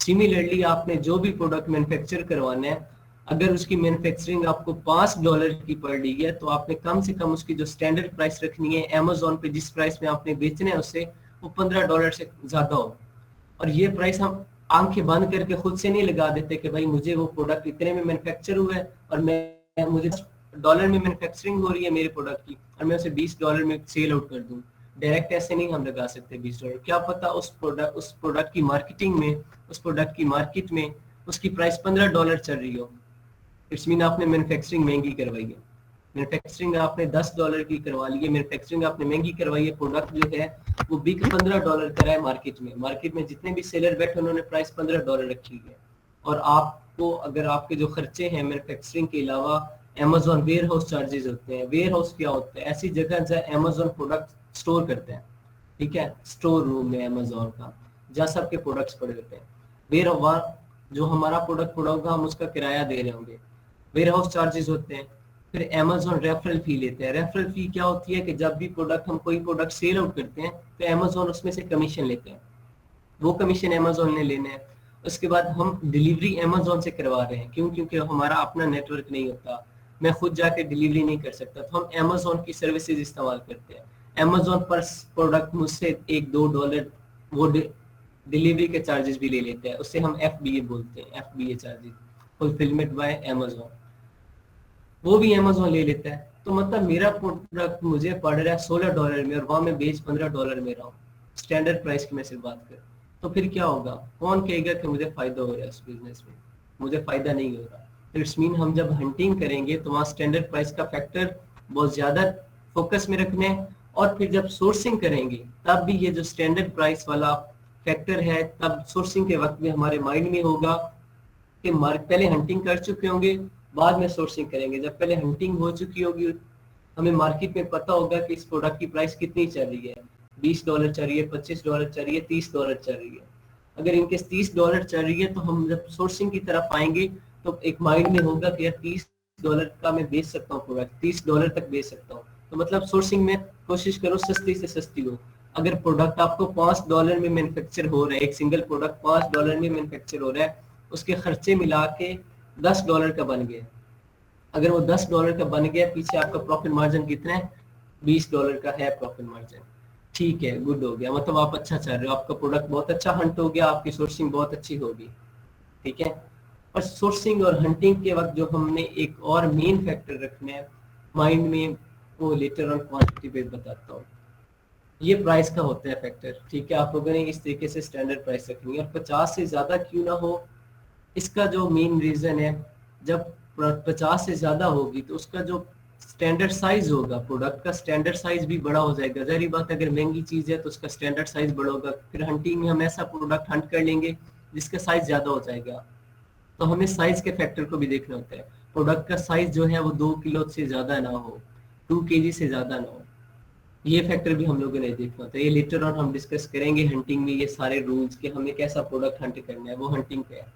सिमिलरली आपने जो भी प्रोडक्ट मैन्युफैक्चर करवाना है, अगर उसकी मैन्युफैक्चरिंग आपको $5 की पड़ रही है, तो आपने कम से कम उसकी जो स्टैंडर्ड प्राइस रखनी है Amazon पे, जिस प्राइस में आपने बेचना है उससे, वो $15 से ज्यादा हो। और ये प्राइस हम आंखें बंद करके खुद से नहीं लगा देते कि भाई मुझे वो प्रोडक्ट इतने में मैन्युफैक्चर हुआ है और मुझे $10 में मैन्युफैक्चरिंग हो रही है मेरे प्रोडक्ट की, और मैं उसे $20 में सेल आउट कर दूं। डायरेक्ट ऐसे नहीं हम लगा सकते $20। क्या पता उस प्रोडक्ट की मार्केटिंग में, उस प्रोडक्ट की मार्केट में उसकी प्राइस $15 चल रही हो। इट्स मीन आपने मैन्युफैक्चरिंग महंगी करवाई है, मैन्युफैक्चरिंग आपने $10 की करवा ली है, मैन्युफैक्चरिंग आपने महंगी करवाई है, प्रोडक्ट जो है वो बिक $15 का है मार्केट में। मार्केट में जितने भी सेलर बैठे उन्होंने प्राइस $15 रखी है। और आपको अगर आपके जो खर्चे हैं मैन्युफैक्चरिंग के अलावा, Amazon वेयर हाउस चार्जेस होते हैं। वेयर हाउस क्या होता है? ऐसी जगह जहाँ Amazon प्रोडक्ट स्टोर करते हैं, ठीक है, स्टोर रूम में Amazon का, जहाँ सबके प्रोडक्ट्स पड़े होते हैं। वेयर जो हमारा प्रोडक्ट पड़ा होगा हम उसका किराया दे रहे होंगे, वेयर हाउस चार्जेस होते हैं। फिर Amazon रेफरल फी लेते हैं। रेफरल फी क्या होती है कि जब भी प्रोडक्ट हम कोई प्रोडक्ट सेल आउट करते हैं तो Amazon उसमें से कमीशन लेते हैं, वो कमीशन Amazon ने लेना है। उसके बाद हम डिलीवरी Amazon से करवा रहे हैं, क्यों? क्योंकि हमारा अपना नेटवर्क नहीं होता, मैं खुद जाके डिलीवरी नहीं कर सकता, तो हम Amazon की सर्विसेज इस्तेमाल करते हैं। Amazon पर प्रोडक्ट मुझसे $1-2 वो डिलीवरी के चार्जेस भी ले लेते हैं, उससे हम FBA बोलते हैं, FBA charges, fulfilment bye Amazon, वो भी Amazon ले लेता है। तो मतलब मेरा प्रोडक्ट मुझे पड़ रहा है $16 में और वहां मैं बेच $15 में रहा हूँ, स्टैंडर्ड प्राइस की मैं सिर्फ बात कर, तो फिर क्या होगा? कौन कहेगा कि मुझे फायदा हो रहा है उस बिजनेस में? मुझे फायदा नहीं हो रहा। इट्स मीन हम जब हंटिंग करेंगे तो वहाँ स्टैंडर्ड प्राइस का फैक्टर बहुत ज्यादा फोकस में रखना है, और फिर जब सोर्सिंग करेंगे तब भी ये जो स्टैंडर्ड प्राइस वाला फैक्टर है, तब सोर्सिंग के वक्त में हमारे माइंड में होगा कि पहले हंटिंग कर चुके होंगे, बाद में सोर्सिंग करेंगे। जब पहले हंटिंग हो चुकी होगी, हमें मार्केट में पता होगा कि इस प्रोडक्ट की प्राइस कितनी चल रही है, $20 चल रही है, $25 चल रही है, $30 चल रही है। अगर इनके $30 चल रही है तो हम जब सोर्सिंग की तरफ आएंगे तो एक माइंड में होगा कि यार $30 का मैं बेच सकता हूँ प्रोडक्ट, $30 तक बेच सकता हूँ। तो मतलब सोर्सिंग में कोशिश करो सस्ती से सस्ती हो। अगर प्रोडक्ट आपको $5 में मैन्युफैक्चर हो रहा है, एक सिंगल प्रोडक्ट $5 में मैन्युफैक्चर हो रहा है, उसके खर्चे मिला के $10 का बन गया। अगर वो $10 का बन गया, पीछे आपका प्रॉफिट मार्जिन कितना है? $20 का है प्रॉफिट मार्जिन। ठीक है, गुड हो गया, मतलब आप अच्छा चल रहे हो, आपका प्रोडक्ट बहुत अच्छा हंट हो गया, आपकी सोर्सिंग बहुत अच्छी होगी। ठीक है, और सोर्सिंग और हंटिंग के वक्त जो हमने एक और मेन फैक्टर रखना है माइंड में, वो लेटर ऑन क्वांटिटी पे बताता हूँ। ये प्राइस का होता है फैक्टर। ठीक है, आप लोगों ने इस तरीके से स्टैंडर्ड प्राइस रखनी है, और 50 से ज्यादा क्यों ना हो, इसका जो मेन रीजन है, जब 50 से ज्यादा होगी तो उसका जो स्टैंडर्ड साइज होगा, प्रोडक्ट का स्टैंडर्ड साइज भी बड़ा हो जाएगा। जाहिर बात, अगर महंगी चीज है तो उसका स्टैंडर्ड साइज बड़ा होगा। फिर हंटिंग में हम ऐसा प्रोडक्ट हंट कर लेंगे जिसका साइज ज्यादा हो जाएगा, तो हमें साइज के फैक्टर को भी देखना होता है। प्रोडक्ट का साइज जो है वो 2 किलो से ज्यादा ना हो, 2 kg से ज्यादा ना हो, ये फैक्टर भी हम लोगों ने देखना होता है। ये लेटर ऑन हम डिस्कस करेंगे हंटिंग में, ये सारे रूल्स कि हमें कैसा प्रोडक्ट हंट करना है, वो हंटिंग पे है।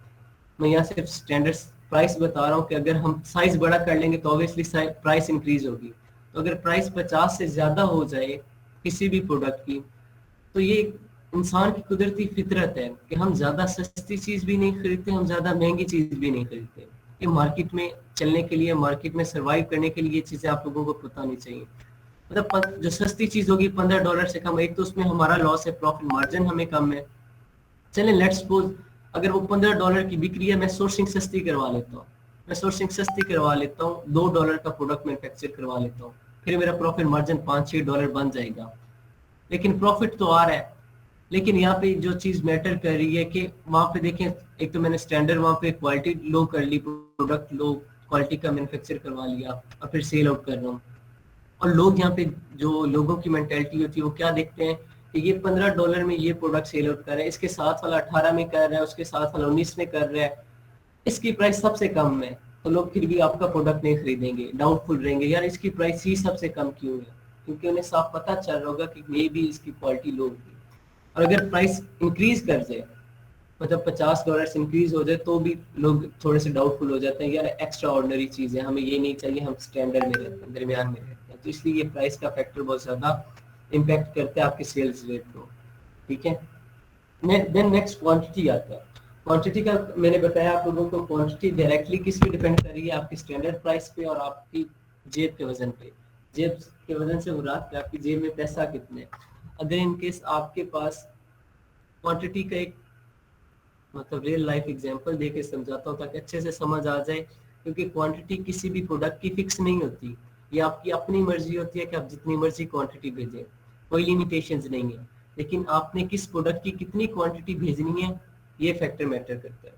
मैं यहाँ सिर्फ स्टैंडर्ड प्राइस बता रहा हूँ कि अगर हम साइज बड़ा कर लेंगे तो ऑब्वियसली प्राइस इंक्रीज होगी। तो अगर प्राइस 50 से ज्यादा हो जाए किसी भी प्रोडक्ट की, तो ये इंसान की कुदरती फितरत है कि हम ज्यादा सस्ती चीज भी नहीं खरीदते, हम ज्यादा महंगी चीज भी नहीं खरीदते। ये मार्केट में चलने के लिए, मार्केट में सर्वाइव करने के लिए ये चीजें आप लोगों को पता होनी चाहिए। मतलब जो सस्ती चीज होगी $15 से कम, एक तो उसमें हमारा लॉस है, प्रॉफिट मार्जिन हमें कम है। चले लेट्स सपोज अगर वो $15 की बिक्री है, मैं सोर्सिंग सस्ती करवा लेता हूँ, मैं सोर्सिंग सस्ती करवा लेता हूँ, $2 का प्रोडक्ट मैन्युफैक्चर करवा लेता हूँ, फिर मेरा प्रॉफिट मार्जिन $5-6 बन जाएगा, लेकिन प्रॉफिट तो आ रहा है। लेकिन यहाँ पे जो चीज मैटर कर रही है कि वहां पे देखें, एक तो मैंने स्टैंडर्ड वहां पे क्वालिटी लो कर ली, प्रोडक्ट लो क्वालिटी का मैन्युफैक्चर करवा लिया, और फिर सेल आउट कर रहा हूँ। और लोग यहाँ पे, जो लोगों की मेंटेलिटी होती है, वो क्या देखते हैं कि ये $15 में ये प्रोडक्ट सेल आउट कर रहा है, इसके साथ वाला 18 में कर रहा है, उसके साथ वाला 19 में कर रहा है, इसकी प्राइस सबसे कम है, तो लोग फिर भी आपका प्रोडक्ट नहीं खरीदेंगे, डाउटफुल रहेंगे, यार इसकी प्राइस ही सबसे कम क्यों है, क्योंकि उन्हें साफ पता चल रहा होगा कि मे भी इसकी क्वालिटी लो होगी। और अगर प्राइस इंक्रीज कर जाए, मतलब $50 से इंक्रीज हो जाए, तो भी लोग थोड़े से डाउटफुल हो जाते हैं, यार एक्स्ट्रा ऑर्डिनरी चीज है, हमें ये नहीं चाहिए, हम स्टैंडर्ड में रहते हैं, दरमियान में रहते हैं। तो इसलिए ये प्राइस का फैक्टर बहुत ज्यादा इम्पैक्ट करता है आपके सेल्स रेट को। ठीक है, देन नेक्स्ट क्वांटिटी आता है। क्वांटिटी का मैंने बताया आप लोगों को, क्वांटिटी डायरेक्टली किस पे डिपेंड कर रही है, आपकी स्टैंडर्ड प्राइस पे और आपकी जेब के वजन पे। जेब के वजन से मुराद है आपकी जेब में पैसा कितने। अगर इनकेस आपके पास क्वांटिटी का एक मतलब रियल लाइफ एग्जांपल दे के समझाता हूँ ताकि अच्छे से समझ आ जाए, क्योंकि क्वांटिटी किसी भी प्रोडक्ट की फिक्स नहीं होती, ये आपकी अपनी मर्जी होती है कि आप जितनी मर्जी क्वांटिटी भेजें, कोई लिमिटेशंस नहीं है। लेकिन आपने किस प्रोडक्ट की कितनी क्वांटिटी भेजनी है, ये फैक्टर मैटर करता है।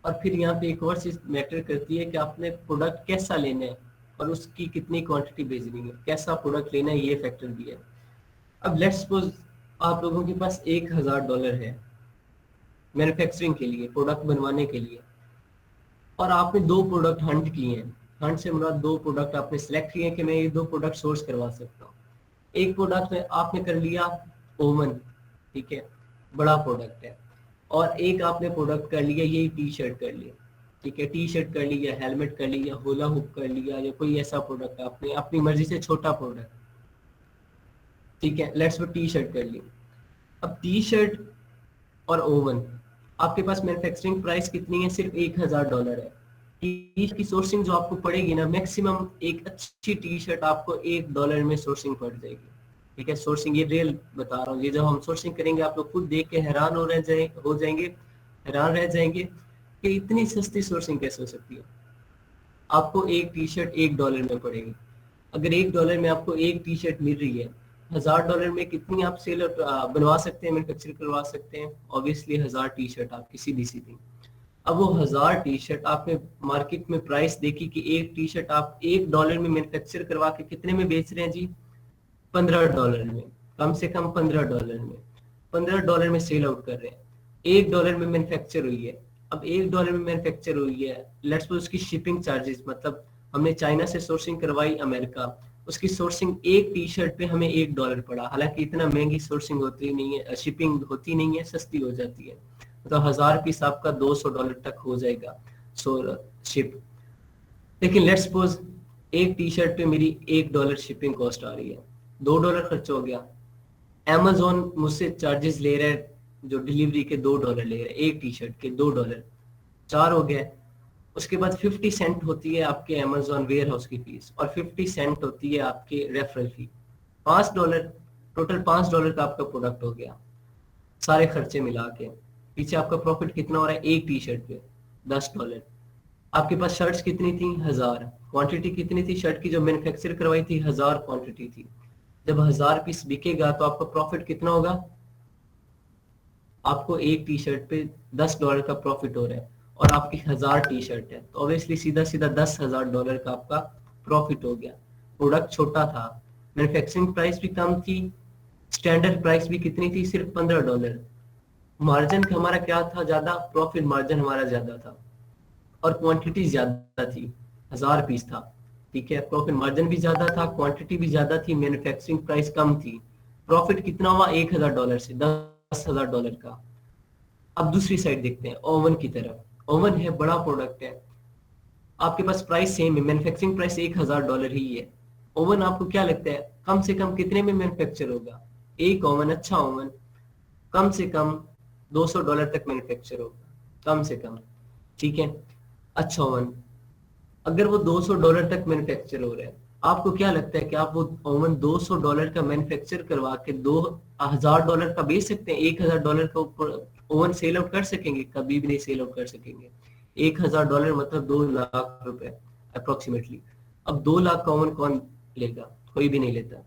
और फिर यहाँ पे एक और चीज मैटर करती है कि आपने प्रोडक्ट कैसा लेना है और उसकी कितनी क्वांटिटी भेजनी है, कैसा प्रोडक्ट लेना है, ये फैक्टर भी है। अब लेट्स सपोज आप लोगों के पास $1000 है मैन्युफैक्चरिंग के लिए, प्रोडक्ट बनवाने के लिए, और आपने 2 प्रोडक्ट हंट किए हैं। हंट से मुराद 2 प्रोडक्ट आपने सेलेक्ट किए हैं कि मैं ये 2 प्रोडक्ट सोर्स करवा सकता हूँ। एक प्रोडक्ट में आपने कर लिया ओवन, ठीक है, बड़ा प्रोडक्ट है, और एक आपने प्रोडक्ट कर लिया ये टी शर्ट कर लिया, ठीक है, टी शर्ट कर लिया, हेलमेट कर लिया, होला हुक कर लिया, या कोई ऐसा प्रोडक्ट आपने अपनी मर्जी से छोटा प्रोडक्ट, ठीक है, लेट्स वो टी शर्ट कर ली। अब टी शर्ट और ओवन, आपके पास मैन्युफैक्चरिंग प्राइस कितनी है, सिर्फ $1000 है। टी की सोर्सिंग जो आपको पड़ेगी ना, मैक्सिमम एक अच्छी टी शर्ट आपको $1 में सोर्सिंग पड़ जाएगी। ठीक है, सोर्सिंग ये रियल बता रहा हूँ, ये जब हम सोर्सिंग करेंगे आप लोग खुद देख के हैरान हो जाएंगे, हैरान रह जाएंगे कि इतनी सस्ती सोर्सिंग कैसे हो सकती है। आपको एक टी शर्ट $1 में पड़ेगी। अगर $1 में आपको एक टी शर्ट मिल रही है, $1000 में कितनी आप सेल बनवा सकते हैं, मैन्युफैक्चर करवा सकते हैं, ऑब्वियसली 1000 टी शर्ट आपकी सीधी सीधी। अब वो 1000 टी शर्ट आपने मार्केट में प्राइस देखी कि एक टी शर्ट आप $1 में मैन्युफैक्चर करवा के कितने में बेच रहे हैं जी, $15 में, कम से कम $15 में, $15 में सेल आउट कर रहे हैं। $1 में मैन्युफैक्चर हुई है। अब $1 में मैन्युफैक्चर हुई है, लेट्स सपोज उसकी शिपिंग चार्जेस, मतलब हमने चाइना से सोर्सिंग करवाई अमेरिका, उसकी सोर्सिंग एक टी शर्ट पे हमें $1 पड़ा। हालांकि इतना महंगी सोर्सिंग होती नहीं है, शिपिंग होती नहीं है, सस्ती हो जाती है, तो 1000 पीस आपका $200 तक हो जाएगा शिप। लेकिन लेट्स सपोज एक टी शर्ट पे मेरी $1 शिपिंग कॉस्ट आ रही है, $2 खर्च हो गया, Amazon मुझसे चार्जेस ले रहा है, जो डिलीवरी के $2 ले रहा है, एक टी शर्ट के $2, 4 हो गया। उसके बाद 50 सेंट होती है आपके Amazon वेयर हाउस की फीस, और 50 सेंट होती है आपके रेफरल फी, $5, टोटल $5 का आपका प्रोडक्ट हो गया, सारे खर्चे मिला के। पीछे आपका प्रॉफिट कितना हो रहा है एक टी शर्ट पे? $10। आपके पास शर्ट्स कितनी थी? 1000। क्वांटिटी कितनी थी शर्ट की जो मैन्युफैक्चर करवाई थी? 1000 क्वांटिटी थी। जब 1000 पीस बिकेगा तो आपका प्रॉफिट कितना होगा? आपको एक टी शर्ट पे $10 का प्रॉफिट हो रहा है, और आपकी 1000 टी शर्ट है, तो ऑब्वियसली सीधा सीधा $10,000 का आपका प्रॉफिट हो गया। प्रोडक्ट छोटा था, मैन्युफैक्चरिंग प्राइस भी कम थी, स्टैंडर्ड प्राइस भी कितनी थी? सिर्फ $15। मार्जिन हमारा क्या था? ज्यादा, प्रॉफिट मार्जिन हमारा ज्यादा था, और क्वांटिटी ज्यादा थी, 1000 पीस था, ठीक है। प्रॉफिट मार्जिन भी ज्यादा था, क्वांटिटी भी ज्यादा थी, मैन्युफैक्चरिंग प्राइस कम थी। प्रॉफिट कितना हुआ? $1000 से $10,000 का। अब दूसरी साइड देखते हैं, ओवन की तरफ। ओवन है, बड़ा प्रोडक्ट है, आपके पास प्राइस सेम है, मैन्युफैक्चरिंग प्राइस $1000 ही है। ओवन आपको क्या लगता है कम से कम कितने में मैन्युफैक्चर होगा? एक ओवन, अच्छा ओवन, कम से कम $200 तक मैन्युफैक्चर होगा, कम से कम, ठीक है। अच्छा ओवन, अगर वो $200 तक मैन्युफैक्चर हो रहा है, आपको क्या लगता है कि आप वो ओवन $200 का मैन्युफैक्चर करवा के $2000 का बेच सकते हैं? $1000 का ओवन सेल आउट कर सकेंगे? कभी भी नहीं सेल आउट कर सकेंगे। $1000 मतलब ₹2 लाख अप्रोक्सीमेटली। अब 2 लाख का ओवन कौन लेगा? कोई भी नहीं लेता।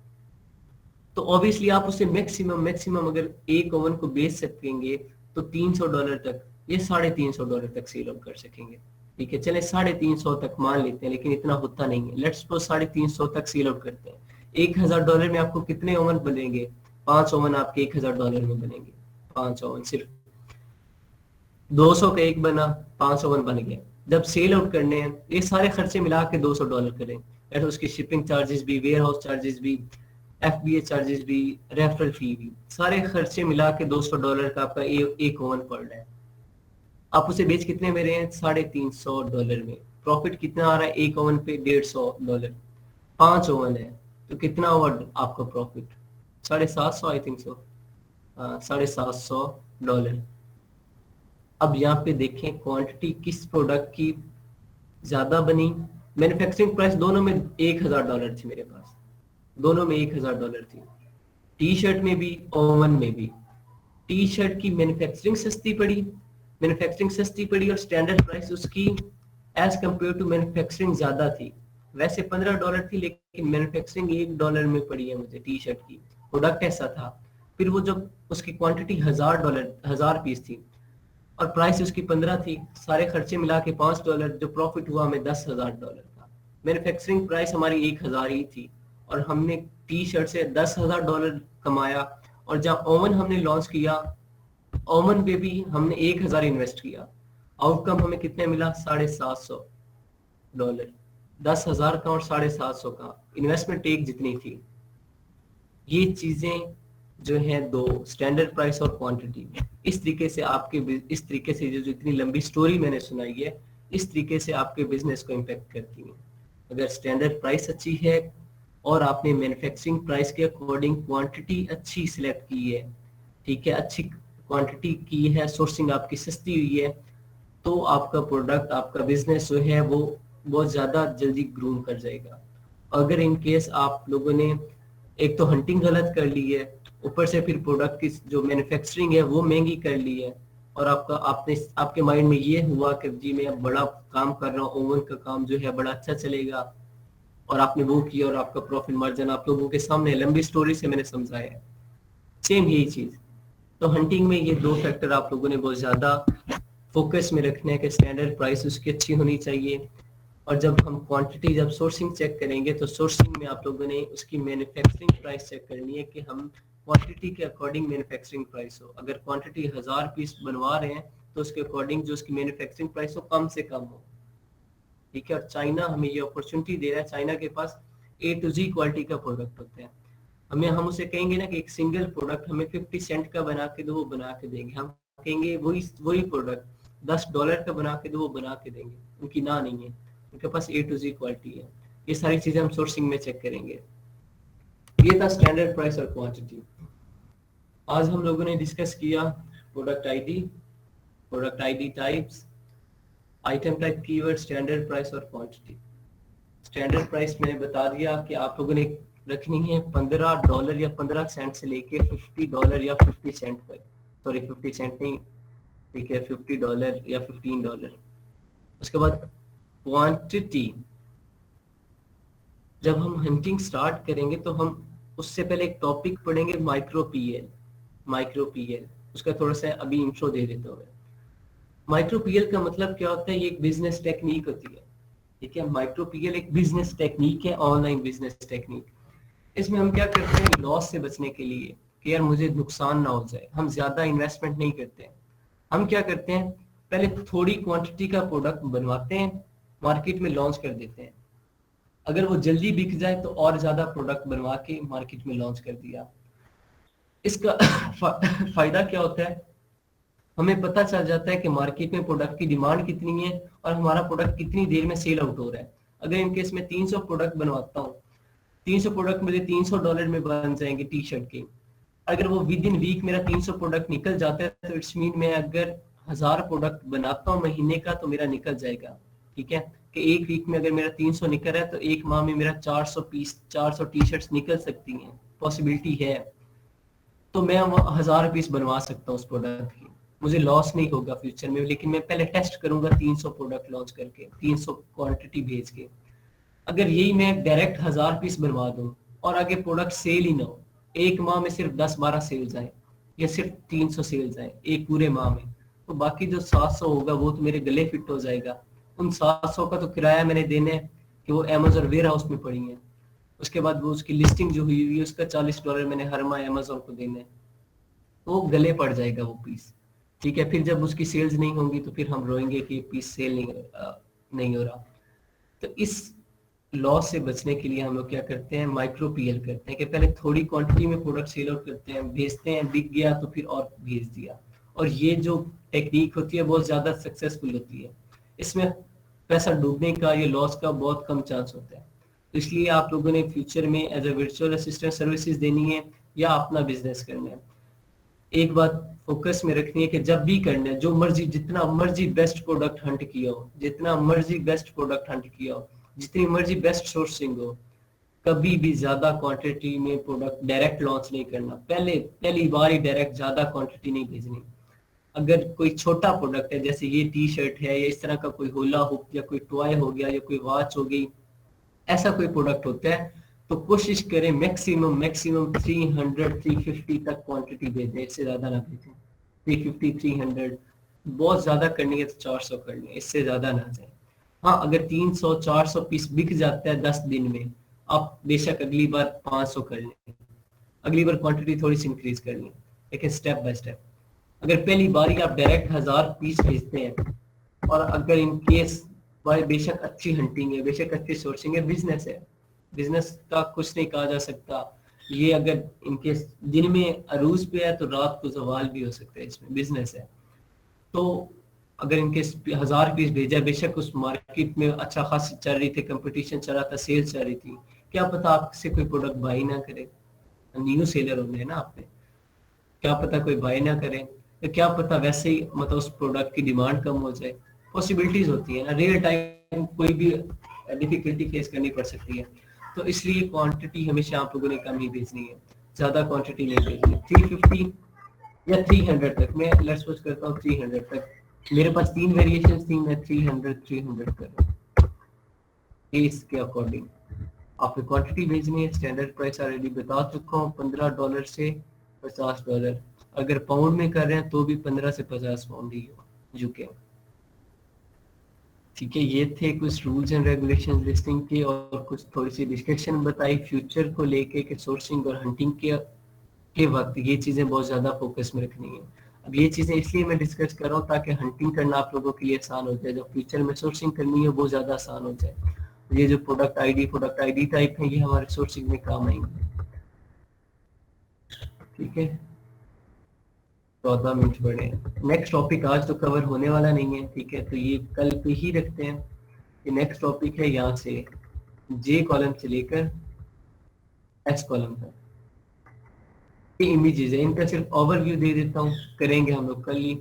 तो ऑब्वियसली आप उसे मैक्सिमम अगर एक ओवन को बेच सकेंगे तो $300 तक, ये $350 तक सेल आउट कर सकेंगे, ठीक है। चले 350 तक मान लेते हैं, लेकिन इतना होता नहीं है। लेट्स सपोज 350 तक सेल आउट करते हैं। $1000 में आपको कितने ओवन बनेंगे? 5 ओवन आपके $1000 में बनेंगे, 5 ओवन। सिर्फ 200 का एक बना, 5 ओवन बन गया। जब सेल आउट करने हैं, ये सारे खर्चे मिला के $200 करें, ऐसे उसकी शिपिंग चार्जेस भी, वेयर हाउस चार्जेस भी, FBA चार्जेस भी, रेफरल फी भी, सारे खर्चे मिला के $200 का आपका एक ओवन पड़ रहा है। आप उसे बेच कितने में रहे हैं? $350 में। प्रॉफिट कितना आ रहा है एक ओवन पे? $150। 5 ओवन है तो कितना हुआ आपका प्रॉफिट? 750, I think so, $750। अब यहाँ पे देखें क्वांटिटी किस प्रोडक्ट की ज्यादा बनी। मैन्युफैक्चरिंग प्राइस दोनों में $1000 थी मेरे पास, दोनों में $1000 थी, टी शर्ट में भी, ओवन में भी। टी शर्ट की मैन्युफैक्चरिंग सस्ती पड़ी और स्टैंडर्ड प्राइस उसकी एज कंपेयर टू मैन्युफैक्चरिंग ज्यादा थी। वैसे $15 थी, लेकिन मैन्युफैक्चरिंग $1 में पड़ी है मुझे टी शर्ट की, प्रोडक्ट ऐसा था। फिर वो जब उसकी क्वांटिटी $1000 पीस थी और प्राइस उसकी 15 थी, सारे खर्चे मिला के $5, जो प्रॉफिट हुआ हमें $10,000 का। मैन्युफैक्चरिंग प्राइस हमारी 1000 ही थी और हमने टी शर्ट से $10,000 कमाया। और जब ओवन हमने लॉन्च किया, ओवन पे भी हमने 1000 इन्वेस्ट किया, आउटकम हमें कितने मिला? $750। 10,000 का और 750 का इन्वेस्टमेंट एक जितनी थी। ये चीजें जो है दो, स्टैंडर्ड प्राइस और क्वांटिटी, इस तरीके से जो इतनी लंबी स्टोरी मैंने सुनाई है, इस तरीके से आपके बिजनेस को इम्पेक्ट करती है। अगर स्टैंडर्ड प्राइस अच्छी है और आपने मैन्युफैक्चरिंग प्राइस के अकॉर्डिंग क्वांटिटी अच्छी सिलेक्ट की है, ठीक है, अच्छी क्वांटिटी की है, सोर्सिंग आपकी सस्ती हुई है, तो आपका प्रोडक्ट, आपका बिजनेस जो है वो बहुत ज्यादा जल्दी ग्रूम कर जाएगा। अगर इन केस आप लोगों ने एक तो हंटिंग गलत कर ली है, ऊपर से फिर प्रोडक्ट की जो मैन्युफैक्चरिंग है वो महंगी कर ली है, और आपके माइंड में ये हुआ कि जी मैं बड़ा काम कर रहा हूँ, ओवन का काम जो है बड़ा अच्छा चलेगा, और आपने वो किया और आपका प्रॉफिट मार्जिन आप लोगों के सामने लंबी स्टोरी से मैंने समझाया। सेम यही चीज, तो हंटिंग में ये दो फैक्टर आप लोगों ने बहुत ज्यादा फोकस में रखना है कि स्टैंडर्ड प्राइस उसकी अच्छी होनी चाहिए। और जब हम क्वांटिटी, जब सोर्सिंग चेक करेंगे तो सोर्सिंग में आप लोगों ने उसकी मैन्युफैक्चरिंग प्राइस चेक करनी है कि हम क्वांटिटी के अकॉर्डिंग मैन्युफैक्चरिंग प्राइस हो। अगर क्वांटिटी 1000 पीस बनवा रहे हैं तो उसके अकॉर्डिंग जो उसकी मैन्युफैक्चरिंग प्राइस हो कम से कम हो, ठीक है। और चाइना हमें ये अपॉर्चुनिटी दे रहा है, चाइना के पास A to Z क्वालिटी का प्रोडक्ट होता है। हम उसे कहेंगे ना कि एक सिंगल प्रोडक्ट हमें 50 सेंट का बना के दो, वो बना के देंगे। हम कहेंगे वही प्रोडक्ट $10 का बना के दो, वो बना के देंगे। उनकी ना नहीं है, उनके पास A to Z क्वालिटी है। ये सारी चीजें हम सोर्सिंग में चेक करेंगे। ये था स्टैंडर्ड प्राइस और क्वांटिटी। आज हम लोगों ने डिस्कस किया product ID types, item type, keyword, standard price और क्वांटिटी। स्टैंडर्ड प्राइस मैंने बता दिया कि आप लोगों ने रखनी है $15 या 15 सेंट से लेके $50 या 50 सेंट तक, सॉरी 50 सेंट नहीं, ठीक है, $50 या $15। उसके बाद क्वांटिटी, जब हम हंटिंग स्टार्ट करेंगे तो हम उससे पहले एक टॉपिक पढ़ेंगे माइक्रो पीएल। उसका थोड़ा सा अभी इंट्रो दे देता हूँ। माइक्रो पीएल का मतलब क्या होता है? ये एक बिजनेस टेक्निक होती है, ठीक है। माइक्रो पीएल एक बिजनेस टेक्निक है, ऑनलाइन बिजनेस टेक्निक। इसमें हम क्या करते हैं, लॉस से बचने के लिए कि यार मुझे नुकसान ना हो जाए, हम ज्यादा इन्वेस्टमेंट नहीं करते हैं। हम क्या करते हैं, पहले थोड़ी क्वांटिटी का प्रोडक्ट बनवाते हैं, मार्केट में लॉन्च कर देते हैं। अगर वो जल्दी बिक जाए तो और ज्यादा प्रोडक्ट बनवा के मार्केट में लॉन्च कर दिया। इसका फायदा क्या होता है, हमें पता चल जाता है कि मार्केट में प्रोडक्ट की डिमांड कितनी है और हमारा प्रोडक्ट कितनी देर में सेल आउट हो रहा है। अगर इनकेस मैं 300 प्रोडक्ट बनवाता हूँ, 300 प्रोडक्ट मुझे $300 में बन जाएंगे टी शर्ट के। अगर वो विद इन वीक मेरा 300 प्रोडक्ट निकल जाता है तो इट्स मीन मैं अगर 1000 प्रोडक्ट बनाता हूँ महीने का तो मेरा निकल जाएगा, ठीक है। कि एक वीक में अगर मेरा 300 निकल रहा है तो एक माह में मेरा 400 टी शर्ट्स निकल सकती हैं, पॉसिबिलिटी है। तो मैं 1000 पीस बनवा सकता हूँ उस प्रोडक्ट की, मुझे लॉस नहीं होगा फ्यूचर में। लेकिन मैं पहले टेस्ट करूंगा 300 प्रोडक्ट लॉन्च करके, 300 क्वांटिटी भेज के। अगर यही मैं डायरेक्ट 1000 पीस बनवा दूं और आगे प्रोडक्ट सेल ही ना हो, एक माह में सिर्फ 10-12 सेल्स आए या सिर्फ 300 सेल्स आए एक पूरे माह में, तो बाकी जो 700 होगा वो तो मेरे गले फिट हो जाएगा। उन 700 का तो किराया मैंने देना है कि वो अमेजोन वेयर हाउस में पड़ी है। उसके बाद वो उसकी लिस्टिंग जो हुई है उसका $40 मैंने हर माह अमेजोन को देना है, तो वो गले पड़ जाएगा वो पीस, ठीक है। फिर जब उसकी सेल्स नहीं होंगी तो फिर हम रोएंगे कि पीस सेल नहीं हो रहा। तो इस लॉस से बचने के लिए हम लोग क्या करते हैं, माइक्रो पीएल करते हैं कि पहले थोड़ी क्वांटिटी में प्रोडक्ट सेल आउट करते हैं, भेजते हैं, बिक गया तो फिर और भेज दिया। और ये जो टेक्निक होती है बहुत ज्यादा सक्सेसफुल होती है, इसमें पैसा डूबने का, ये लॉस का बहुत कम चांस होता है। तो इसलिए आप लोगों ने फ्यूचर में as a virtual assistant services देनी है या अपना बिजनेस करना है, एक बात फोकस में रखनी है कि जब भी करना है, जो मर्जी जितना मर्जी बेस्ट प्रोडक्ट हंट किया हो, जितना मर्जी बेस्ट प्रोडक्ट हंट किया हो, जितनी मर्जी बेस्ट सोर्सिंग हो, कभी भी ज्यादा क्वांटिटी में प्रोडक्ट डायरेक्ट लॉन्च नहीं करना। पहली बार ही डायरेक्ट ज्यादा क्वांटिटी नहीं भेजनी। अगर कोई छोटा प्रोडक्ट है, जैसे ये टी शर्ट है या इस तरह का कोई होला हुक या कोई टॉय हो गया या कोई वॉच हो गई, ऐसा कोई प्रोडक्ट होता है, तो कोशिश करें मैक्सिमम 300-350 तक क्वांटिटी भेजें, इससे ज्यादा ना भेजें। 350-300, बहुत ज्यादा करनी है तो 400 करनी है, इससे ज्यादा ना जाए। हाँ, अगर 300-400 पीस बिक जाता है 10 दिन में, आप बेशक अगली बार 500 कर लें, अगली बार क्वांटिटी थोड़ी सी इंक्रीज कर लें, लेकिन स्टेप बाय स्टेप। अगर पहली बार ही आप डायरेक्ट 1000 पीस भेजते हैं और अगर इन केस भाई बेशक अच्छी हंटिंग है, बेशक अच्छी सोर्सिंग है, बिजनेस है, बिजनेस का कुछ नहीं कहा जा सकता। ये अगर इनके दिन में अरूज पे है तो रात को जवाल भी हो सकता है, इसमें बिजनेस है। तो अगर इनके 1000 पीस भेजा, बेशक उस मार्केट में अच्छा खास चल रही थी, कंपटीशन चल रहा था, सेल चल रही थी, क्या पता आपसे कोई प्रोडक्ट बाई ना करे, न्यू सेलर होंगे ना आप पे, क्या पता कोई बाई ना करे, तो क्या पता वैसे ही मतलब उस प्रोडक्ट की डिमांड कम हो जाए, पॉसिबिलिटीज होती है ना, रियल टाइम कोई भी डिफिकल्टी फेस करनी पड़ सकती है। तो इसलिए क्वांटिटी हमेशा आप लोगों ने कम ही भेजनी है, ज्यादा क्वांटिटी नहीं भेजनी। 350 या 300 तक मैं लेट्स सपोज करता हूँ, 300 तक मेरे पास 3 वेरिएशंस थी, मैं 300 कर रहा हूँ। इसके अकॉर्डिंग आपको क्वांटिटी भेजनी है। स्टैंडर्ड प्राइस ऑलरेडी बता चुका हूँ, $15 से $50। अगर पाउंड में कर रहे हैं तो भी 15 से 50 पाउंड ही हो यूके, ठीक है। ये थे कुछ रूल्स एंड रेगुलेशन लिस्टिंग के, और कुछ थोड़ी सी डिस्कशन बताई फ्यूचर को लेके कि सोर्सिंग और हंटिंग के वक्त ये चीजें बहुत ज्यादा फोकस में रखनी है। अब ये चीजें इसलिए मैं डिस्कस कर रहा हूँ ताकि हंटिंग करना आप लोगों के लिए आसान हो जाए, जब फ्यूचर में सोर्सिंग करनी है वो ज्यादा आसान हो जाए। ये जो प्रोडक्ट आईडी टाइप है ये हमारे सोर्सिंग में काम आएंगे, ठीक है। 14 मिनट बढ़े। नेक्स्ट टॉपिक आज तो कवर होने वाला नहीं है, ठीक है, तो ये कल पे ही रखते हैं। ये नेक्स्ट टॉपिक है यहाँ से जे कॉलम से लेकर एस कॉलम तक। ये इमेजेस है, इनका सिर्फ ओवरव्यू दे देता हूँ, करेंगे हम लोग कल ही,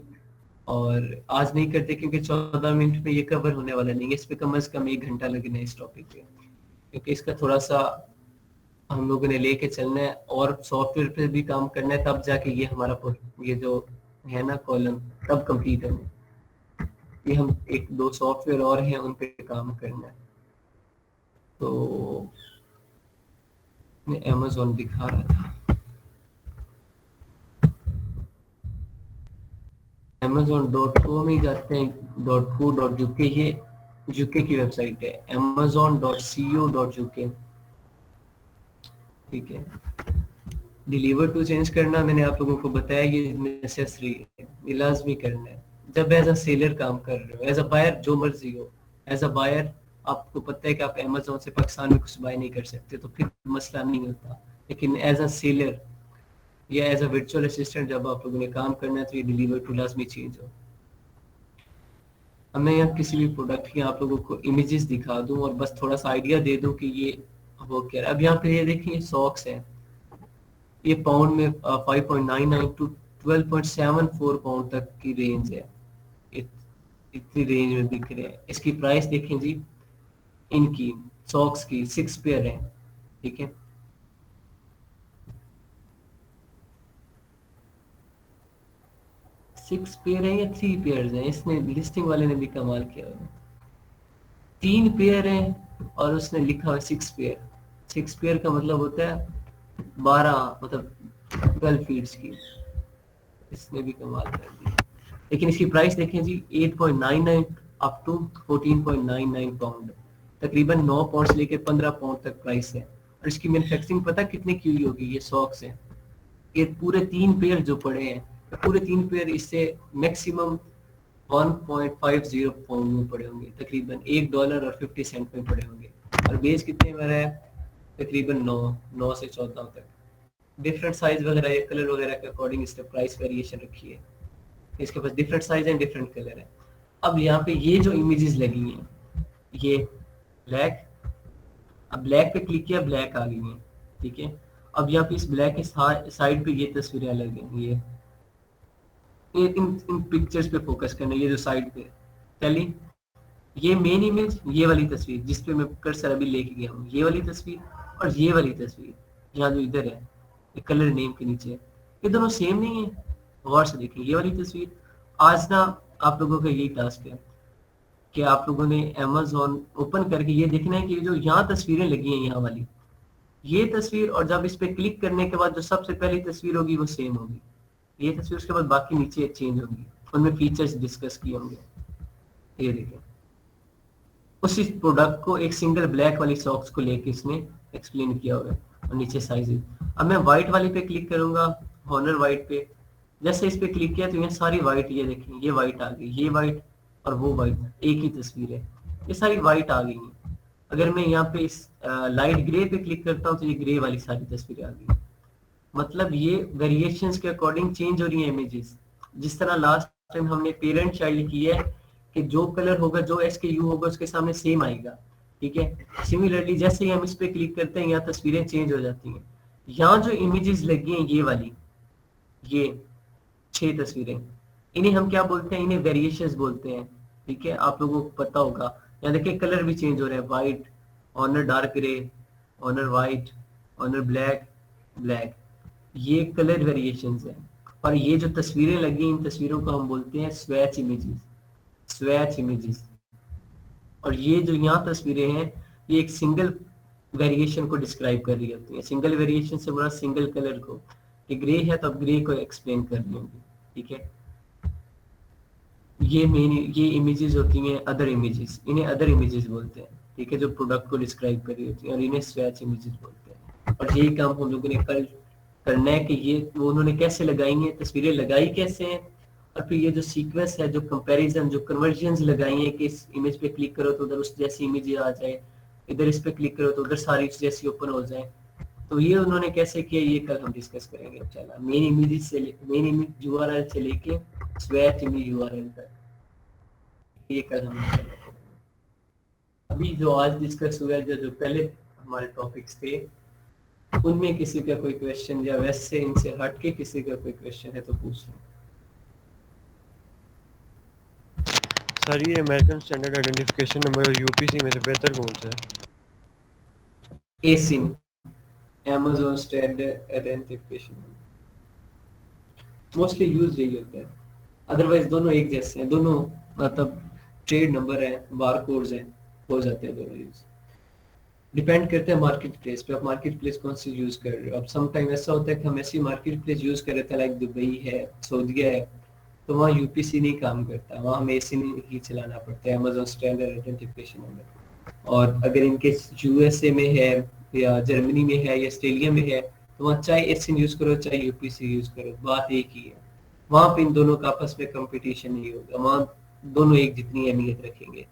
और आज नहीं करते क्योंकि 14 मिनट में ये कवर होने वाला नहीं है, इस पे कम से कम 1 घंटा लगना है इस टॉपिक पे, क्योंकि इसका थोड़ा सा हम लोगों ने लेके चलना है और सॉफ्टवेयर पे भी काम करना है, तब जाके ये हमारा ये जो है ना कॉलम तब कंप्लीट है। ये हम एक दो सॉफ्टवेयर और हैं उन पे काम करना है। तो मैं Amazon दिखा रहा था, amazon.com ही जाते हैं, .co.uk, ये यूके की वेबसाइट है, amazon.co.uk, ठीक है। डिलीवर टू चेंज करना मैंने आप लोगों को बताया, ये नेसेसरी है, ये लाजमी करना है जब एज अ सेलर काम कर रहे हो। एज अ बायर जो मर्जी हो, एज अ बायर आपको पता है कि आप अमेजोन से पाकिस्तान में कुछ बाय नहीं कर सकते, तो फिर मसला नहीं होता, लेकिन एज अ सेलर या एज अ वर्चुअल असिस्टेंट जब आप लोगों ने काम करना है तो ये डिलीवर टू लाजमी चेंज हो। अब मैं यहाँ किसी भी प्रोडक्ट की आप लोगों को इमेजेस दिखा दूं और बस थोड़ा सा आइडिया दे दूं कि ये वो क्या है। अब यहाँ पे ये देखिए सॉक्स है, ये पाउंड में 5.99 टू 12.74 पाउंड तक की रेंज है, इतनी रेंज में बिक रहे हैं। इसकी प्राइस देखें जी, इनकी सॉक्स की 6 पेयर है, ठीक है। सिक्स पेयर है या 3 पेयर है, इसने लिस्टिंग वाले ने भी कमाल किया हुआ, 3 पेयर है और उसने लिखा हुआ 6 पेयर। 6 पेयर का मतलब होता है 12, मतलब 12 फीट्स की, इसने भी कमाल कर दिया। लेकिन इसकी प्राइस देखें जी, 8.99 अप टू 14.99 पाउंड, तकरीबन 9 पाउंड से लेकर 15 पाउंड तक प्राइस है। और इसकी मैन्युफैक्चरिंग पता कितने की हुई होगी, ये सॉक्स है, ये पूरे 3 पेयर जो पड़े हैं, पूरे 3 पेयर इससे मैक्सिमम 1.50 पाउंड में पड़े होंगे, तकरीबन $1.50 में पड़े होंगे। और बेस कितने में रहा है, तकरीबन 9 से 14 तक। डिफरेंट साइज वगैरह या कलर वगैरह के अकॉर्डिंग इसने प्राइस वेरिएशन रखी है, इसके पास different size and different colour है। अब यहाँ पे ये जो इमेजेस लगी हैं, ये ब्लैक, अब ब्लैक पे क्लिक किया, ब्लैक आ गई है, ठीक है। अब यहाँ पे इस ब्लैक के साइड पे ये तस्वीरें अलग हैं, ये इन पिक्चर्स पे फोकस करना, ये जो साइड पे चली, ये मेन इमेज, ये वाली तस्वीर जिस पे मैं कर्सर अभी लेके गया हूँ, ये वाली तस्वीर और ये वाली तस्वीर यहाँ जो इधर है, ये कलर नेम के नीचे, ये दोनों सेम नहीं है। गौर से देखिए ये वाली तस्वीर। आज ना आप लोगों का यही टास्क है कि आप लोगों ने Amazon ओपन करके ये देखना है कि जो यहाँ तस्वीरें लगी हैं, यहाँ वाली ये तस्वीर, और जब इस पे क्लिक करने के बाद जो सबसे पहली तस्वीर होगी वो सेम होगी, ये तस्वीर, उसके बाद बाकी नीचे चेंज होगी, उनमें फीचर्स डिस्कस किए होंगे। ये देखें, उसी प्रोडक्ट को एक सिंगल ब्लैक वाली सॉक्स को लेके इसने एक्सप्लेन किया हुआ है, और नीचे साइज। अब मैं व्हाइट वाली पे क्लिक करूंगा, हॉनर व्हाइट पे, जैसे इस पे क्लिक किया तो ये सारी व्हाइट, ये देखें ये व्हाइट आ गई, ये व्हाइट और वो व्हाइट, एक ही तस्वीर है, ये सारी व्हाइट आ गई है। अगर मैं यहाँ पे इस लाइट ग्रे पे क्लिक करता हूँ तो ये ग्रे वाली सारी तस्वीरें आ गई। मतलब ये वेरिएशंस के अकॉर्डिंग चेंज हो रही है इमेजेस। जिस तरह लास्ट टाइम हमने पेरेंट चाइल्ड की है कि जो कलर होगा, जो SKU होगा उसके सामने सेम आएगा, ठीक है। सिमिलरली जैसे ही हम इस पे क्लिक करते हैं यहाँ तस्वीरें चेंज हो जाती हैं। यहाँ जो इमेजेस लगी हैं ये वाली, ये 6 तस्वीरें, इन्हें हम क्या बोलते हैं, इन्हें वेरिएशंस बोलते हैं, ठीक है। आप लोगों को पता होगा, यहाँ देखिए कलर भी चेंज हो रहे हैं, white, Honor dark grey, Honor white, Honor black, black, ये कलर वेरिएशंस हैं। और ये जो तस्वीरें लगी, इन तस्वीरों को हम बोलते हैं स्वैच इमेजेस, स्वैच इमेजेस। और ये जो यहाँ तस्वीरें हैं, ये एक सिंगल वेरिएशन को डिस्क्राइब कर रही होती है। सिंगल वेरिएशन से बड़ा सिंगल कलर को, ये ग्रे है तो अब ग्रे को एक्सप्लेन कर रही होंगी, ठीक है। ये मेन, ये इमेजेस होती हैं अदर इमेजेस, इन्हें अदर इमेजेस बोलते हैं, ठीक है, जो प्रोडक्ट को डिस्क्राइब कर रही होती है, और इन्हें स्वैच इमेजेस बोलते हैं। और यही काम हम लोगों ने कल करना है कि ये वो उन्होंने कैसे लगाई हैं, तस्वीरें लगाई कैसे हैं, और फिर ये जो सीक्वेंस है, जो कंपैरिजन, जो कन्वर्जन्स लगाई हैं कि इस इमेज पे क्लिक करो तो उधर उस जैसी इमेज आ जाए, इधर इस पे क्लिक करो तो उधर सारी जैसी ओपन हो जाए, तो ये उन्होंने कैसे किया, ये कल हम डिस्कस करेंगे। चला मेन इमेज से, मेन इमेज URL से लेके स्वैच इमेज URL तक, ये कल हम करेंगे। अभी जो आज डिस्कस हुआ है, जो पहले हमारे टॉपिक्स थे, उनमें किसी का कोई क्वेश्चन या वैसे इनसे हट के किसी का कोई क्वेश्चन है तो पूछ लो। सर ये अमेरिकन स्टैंडर्ड आइडेंटिफिकेशन नंबर और यूपीसी में से बेहतर कौन सा है? एसिन, Amazon standard identification mostly use यही होता है, अदरवाइज दोनों एक जैसे हैं, दोनों मतलब ट्रेड नंबर है, बार कोड्स हैं, हो जाते हैं दोनों यूज। डिपेंड करते हैं मार्केट प्लेस पे, आप मार्केट प्लेस कौन सी यूज कर रहे हो। अब सम टाइम ऐसा होता है कि हम ऐसी मार्केट प्लेस यूज कर रहे थे लाइक दुबई है, सऊदीया है, तो वहाँ यूपीसी नहीं काम करता, वहाँ हमें एसी ही चलाना पड़ता है, अमेजोन स्टैंडर्ड आइडेंटिफिकेशन नंबर। और अगर इनके यूएसए में है या जर्मनी में है या ऑस्ट्रेलिया में है, तो वहाँ चाहे एसिन यूज करो चाहे यूपीसी यूज करो, बात एक ही है। वहाँ पे इन दोनों का आपस में कंपटीशन नहीं होगा, वहाँ दोनों एक जितनी अहमियत रखेंगे।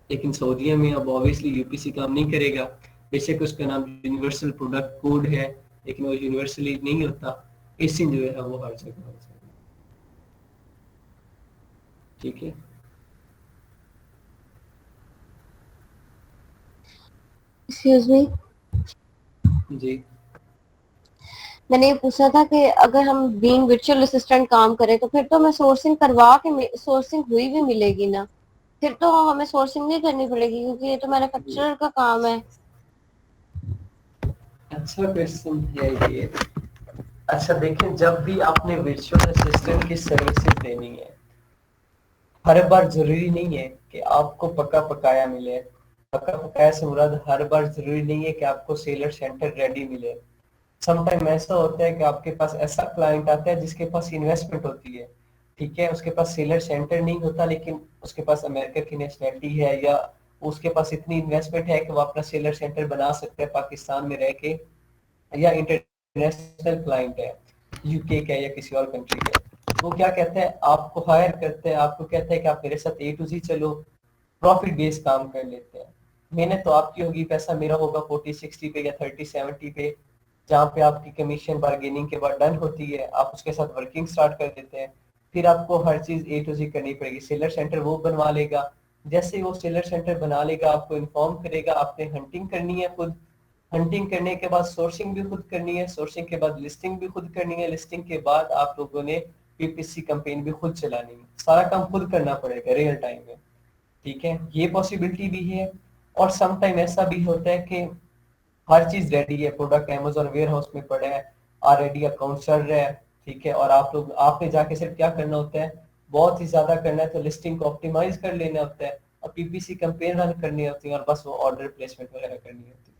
लेकिन सऊदीया में अब ऑब्वियसली यूपीसी काम नहीं करेगा, बेशक उसका नाम यूनिवर्सल प्रोडक्ट कोड है, लेकिन वो यूनिवर्सली नहीं होता, एसिन जो है वो हर जगह हो जाएगा। ठीक है, एक्सक्यूज मी, जी मैंने ये पूछा था कि अगर हम बीइंग वर्चुअल असिस्टेंट काम करें तो फिर तो हमें सोर्सिंग करवा के सोर्सिंग हुई भी मिलेगी ना, फिर तो हमें सोर्सिंग नहीं करनी पड़ेगी क्योंकि ये तो मैन्युफैक्चरर का काम है। अच्छा क्वेश्चन है ये। अच्छा देखें, जब भी आपने वर्चुअल असिस्टेंट की सर्विसेज देनी है, हर बार जरूरी नहीं है कि आपको पका पकाया मिले। पका पकाया से मुराद हर बार जरूरी नहीं है कि आपको सेलर सेंटर रेडी मिले। समटाइम ऐसा होता है कि आपके पास ऐसा क्लाइंट आता है जिसके पास इन्वेस्टमेंट होती है, ठीक है, उसके पास सेलर सेंटर नहीं होता, लेकिन उसके पास अमेरिका की नेशनैलिटी है या उसके पास इतनी इन्वेस्टमेंट है कि वो अपना सेलर सेंटर बना सकते हैं पाकिस्तान में रह के, या इंटरनेशनल क्लाइंट है, यूके का या किसी और कंट्री का। वो क्या कहते हैं, आपको हायर करते हैं, आपको कहते हैं कि आप मेरे साथ ए टू जी चलो, प्रॉफिट बेस्ड काम कर लेते हैं। मेहनत तो आपकी होगी, पैसा मेरा होगा 40-60 पे या 30-70 पे, जहाँ पे आपकी कमीशन बार्गेनिंग के बाद डन होती है, आप उसके साथ वर्किंग स्टार्ट कर देते हैं। फिर आपको हर चीज ए टू जी करनी पड़ेगी। सेलर सेंटर वो बनवा लेगा, जैसे ही वो सेलर सेंटर बना लेगा आपको इन्फॉर्म करेगा, आपने हंटिंग करनी है खुद, हंटिंग करने के बाद सोर्सिंग भी खुद करनी है, सोर्सिंग के बाद लिस्टिंग भी खुद करनी है, लिस्टिंग के बाद आप लोगों ने पीपीसी कैंपेन भी खुद चलानी है, सारा काम खुद करना पड़ेगा रियल टाइम में। ठीक है, ये पॉसिबिलिटी भी है। और सम टाइम ऐसा भी होता है कि हर चीज रेडी है, प्रोडक्ट अमेजोन वेयर हाउस में पड़ा है, ऑलरेडी अकाउंट चल रहा है, ठीक है, और आपने जाके सिर्फ क्या करना होता है, बहुत ही ज्यादा करना है तो लिस्टिंग को ऑप्टिमाइज कर लेना होता है और पीपीसी कैंपेन रन करनी होती है और बस वो ऑर्डर प्लेसमेंट वगैरह करनी होती है।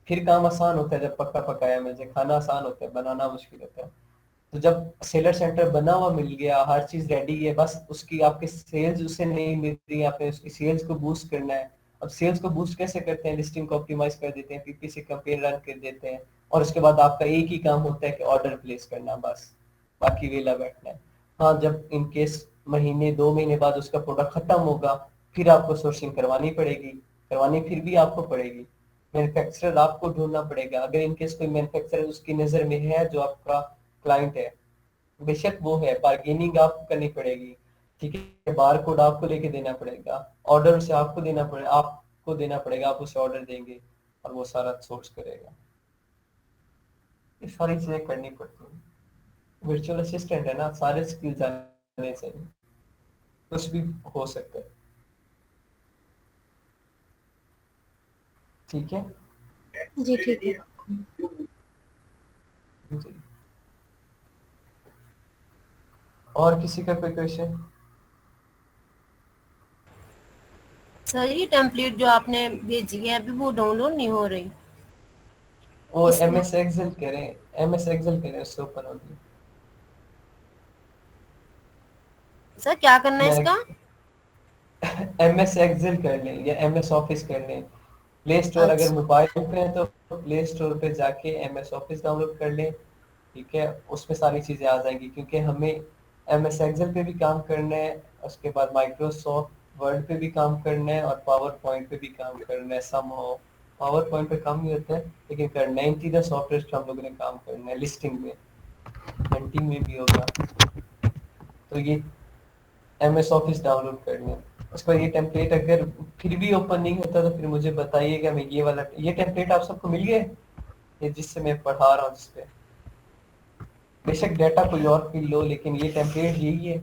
फिर काम आसान होता है, जब पक्का पकाया मिल जाए, खाना आसान होता है, बनाना मुश्किल होता है। तो जब सेलर सेंटर बना हुआ मिल गया, हर चीज रेडी है, बस उसकी आपके सेल्स उसे नहीं मिल रही, आपने उसकी सेल्स को बूस्ट करना है। अब सेल्स को बूस्ट कैसे करते हैं, लिस्टिंग को ऑप्टिमाइज कर देते हैं, पीपीसी कैंपेन रन कर देते हैं, और उसके बाद आपका एक ही काम होता है कि ऑर्डर प्लेस करना, बस बाकी वेला बैठना है। हाँ, जब इन केस महीने 2 महीने बाद उसका प्रोडक्ट खत्म होगा, फिर आपको सोर्सिंग करवानी पड़ेगी, करवानी फिर भी आपको पड़ेगी, मैन्युफैक्चरर आपको ढूंढना पड़ेगा। अगर इनकेस कोई मैन्युफैक्चरर उसकी नजर में है जो आपका क्लाइंट है, बेशक वो है, बार्गेनिंग आपको करनी पड़ेगी, ठीक है, बार कोड आपको लेके देना पड़ेगा, ऑर्डर उसे आपको देना पड़ेगा, आप उसे ऑर्डर देंगे और वो सारा सोर्स करेगा। ये सारी चीजें करनी पड़ती हैं। वर्चुअल असिस्टेंट है ना, सारे स्किल्स आने चाहिए, कुछ भी हो सकता है। ठीक है जी ठीक है। जी। और किसी का कोई क्वेश्चन? सर ये टेम्पलेट जो आपने भेजी है अभी वो डाउनलोड नहीं हो रही। वो इसमें एमएस एक्सेल करें, एमएस एक्सेल करें, उससे ओपन होगी। सर क्या करना है मैं इसका? एमएस एक्सेल कर लें या एमएस ऑफिस कर लें। प्ले स्टोर अगर अच्छा मोबाइल पे है तो प्ले स्टोर पे जाके एमएस ऑफिस डाउनलोड कर लें, ठीक है, उसमें सारी चीजें आ जाएंगी, क्योंकि हमें एमएस एक्सेल पे भी काम करना है, उसके बाद माइक्रोसॉफ्ट वर्ड पे भी काम करना है और पावर पॉइंट पे भी काम करना है। सम हो पावर पॉइंट पे काम नहीं होता है, लेकिन करना है, इन तीनों सॉफ्टवेयर पे हम लोगों ने काम करना है, लिस्टिंग में, हंटिंग में भी होगा। तो ये एमएस ऑफिस डाउनलोड कर लें। उसके बाद ये टेम्पलेट अगर फिर भी ओपन नहीं होता तो फिर मुझे बताइएगा, मैं ये टेम्पलेट आप सबको मिल गए? ये जिससे मैं पढ़ा रहा हूँ जिसपे, बेशक डाटा कोई और फिल लो लेकिन ये टेम्पलेट यही है।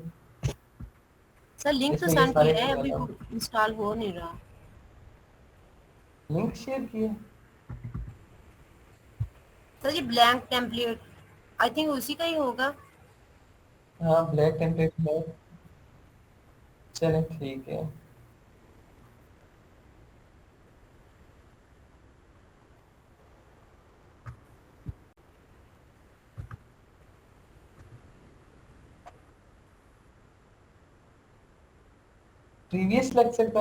सर लिंक तो इसमें ये सेंड सारे किया है, अभी वो इंस्टॉल हो नहीं रहा। लिंक शेयर किए। सर ये ब्लैंक टेम्पलेट आई थिंक उसी का ही होगा। हाँ ब्लैक टेम्पलेट है। चले ठीक है। प्रीवियस लेक्चर का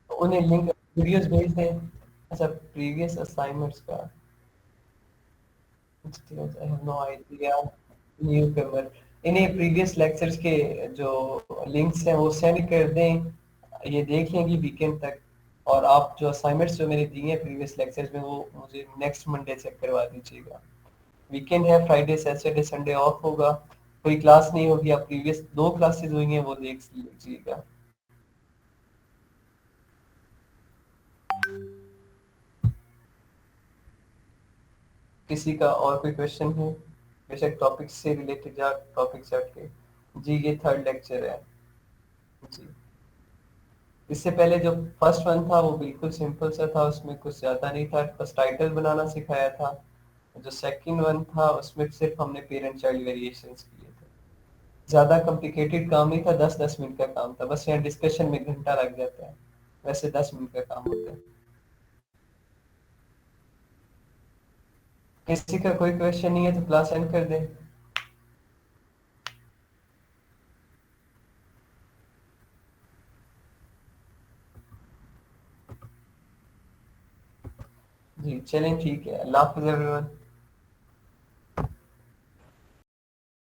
उन्हें लिंक वीडियोस भेज दें। अच्छा प्रीवियस असाइनमेंट्स का I have no idea. Newcomer, इन्हें प्रीवियस लेक्चर्स के जो लिंक्स हैं वो सेंड कर दें, ये देख लेंगी वीकेंड तक। और आप जो असाइनमेंट्स जो मैंने दिए हैं प्रीवियस लेक्चर्स में वो मुझे नेक्स्ट मंडे चेक करवा दीजिएगा। वीकेंड है, फ्राइडे सैटरडे संडे ऑफ होगा, कोई क्लास नहीं होगी। आप प्रीवियस 2 क्लासेस हुई हैं वो देख लीजिएगा। किसी का और कोई क्वेश्चन है? बेशक टॉपिक से रिलेटेड या टॉपिक से हट के। जी ये थर्ड लेक्चर है जी। इससे पहले जो फर्स्ट वन था वो बिल्कुल सिंपल सा था, उसमें कुछ ज्यादा नहीं था, बस टाइटल बनाना सिखाया था। जो सेकंड वन था उसमें सिर्फ हमने पेरेंट चाइल्ड वेरिएशंस किए थे। ज्यादा कॉम्प्लिकेटेड काम नहीं था, 10-10 मिनट का काम था, बस यहाँ डिस्कशन में घंटा लग जाता है, वैसे 10 मिनट का काम होता है। किसी का कोई क्वेश्चन नहीं है तो क्लास एंड कर दें। जी चलें ठीक है, अल्लाह हाफिज़ एवरीवन।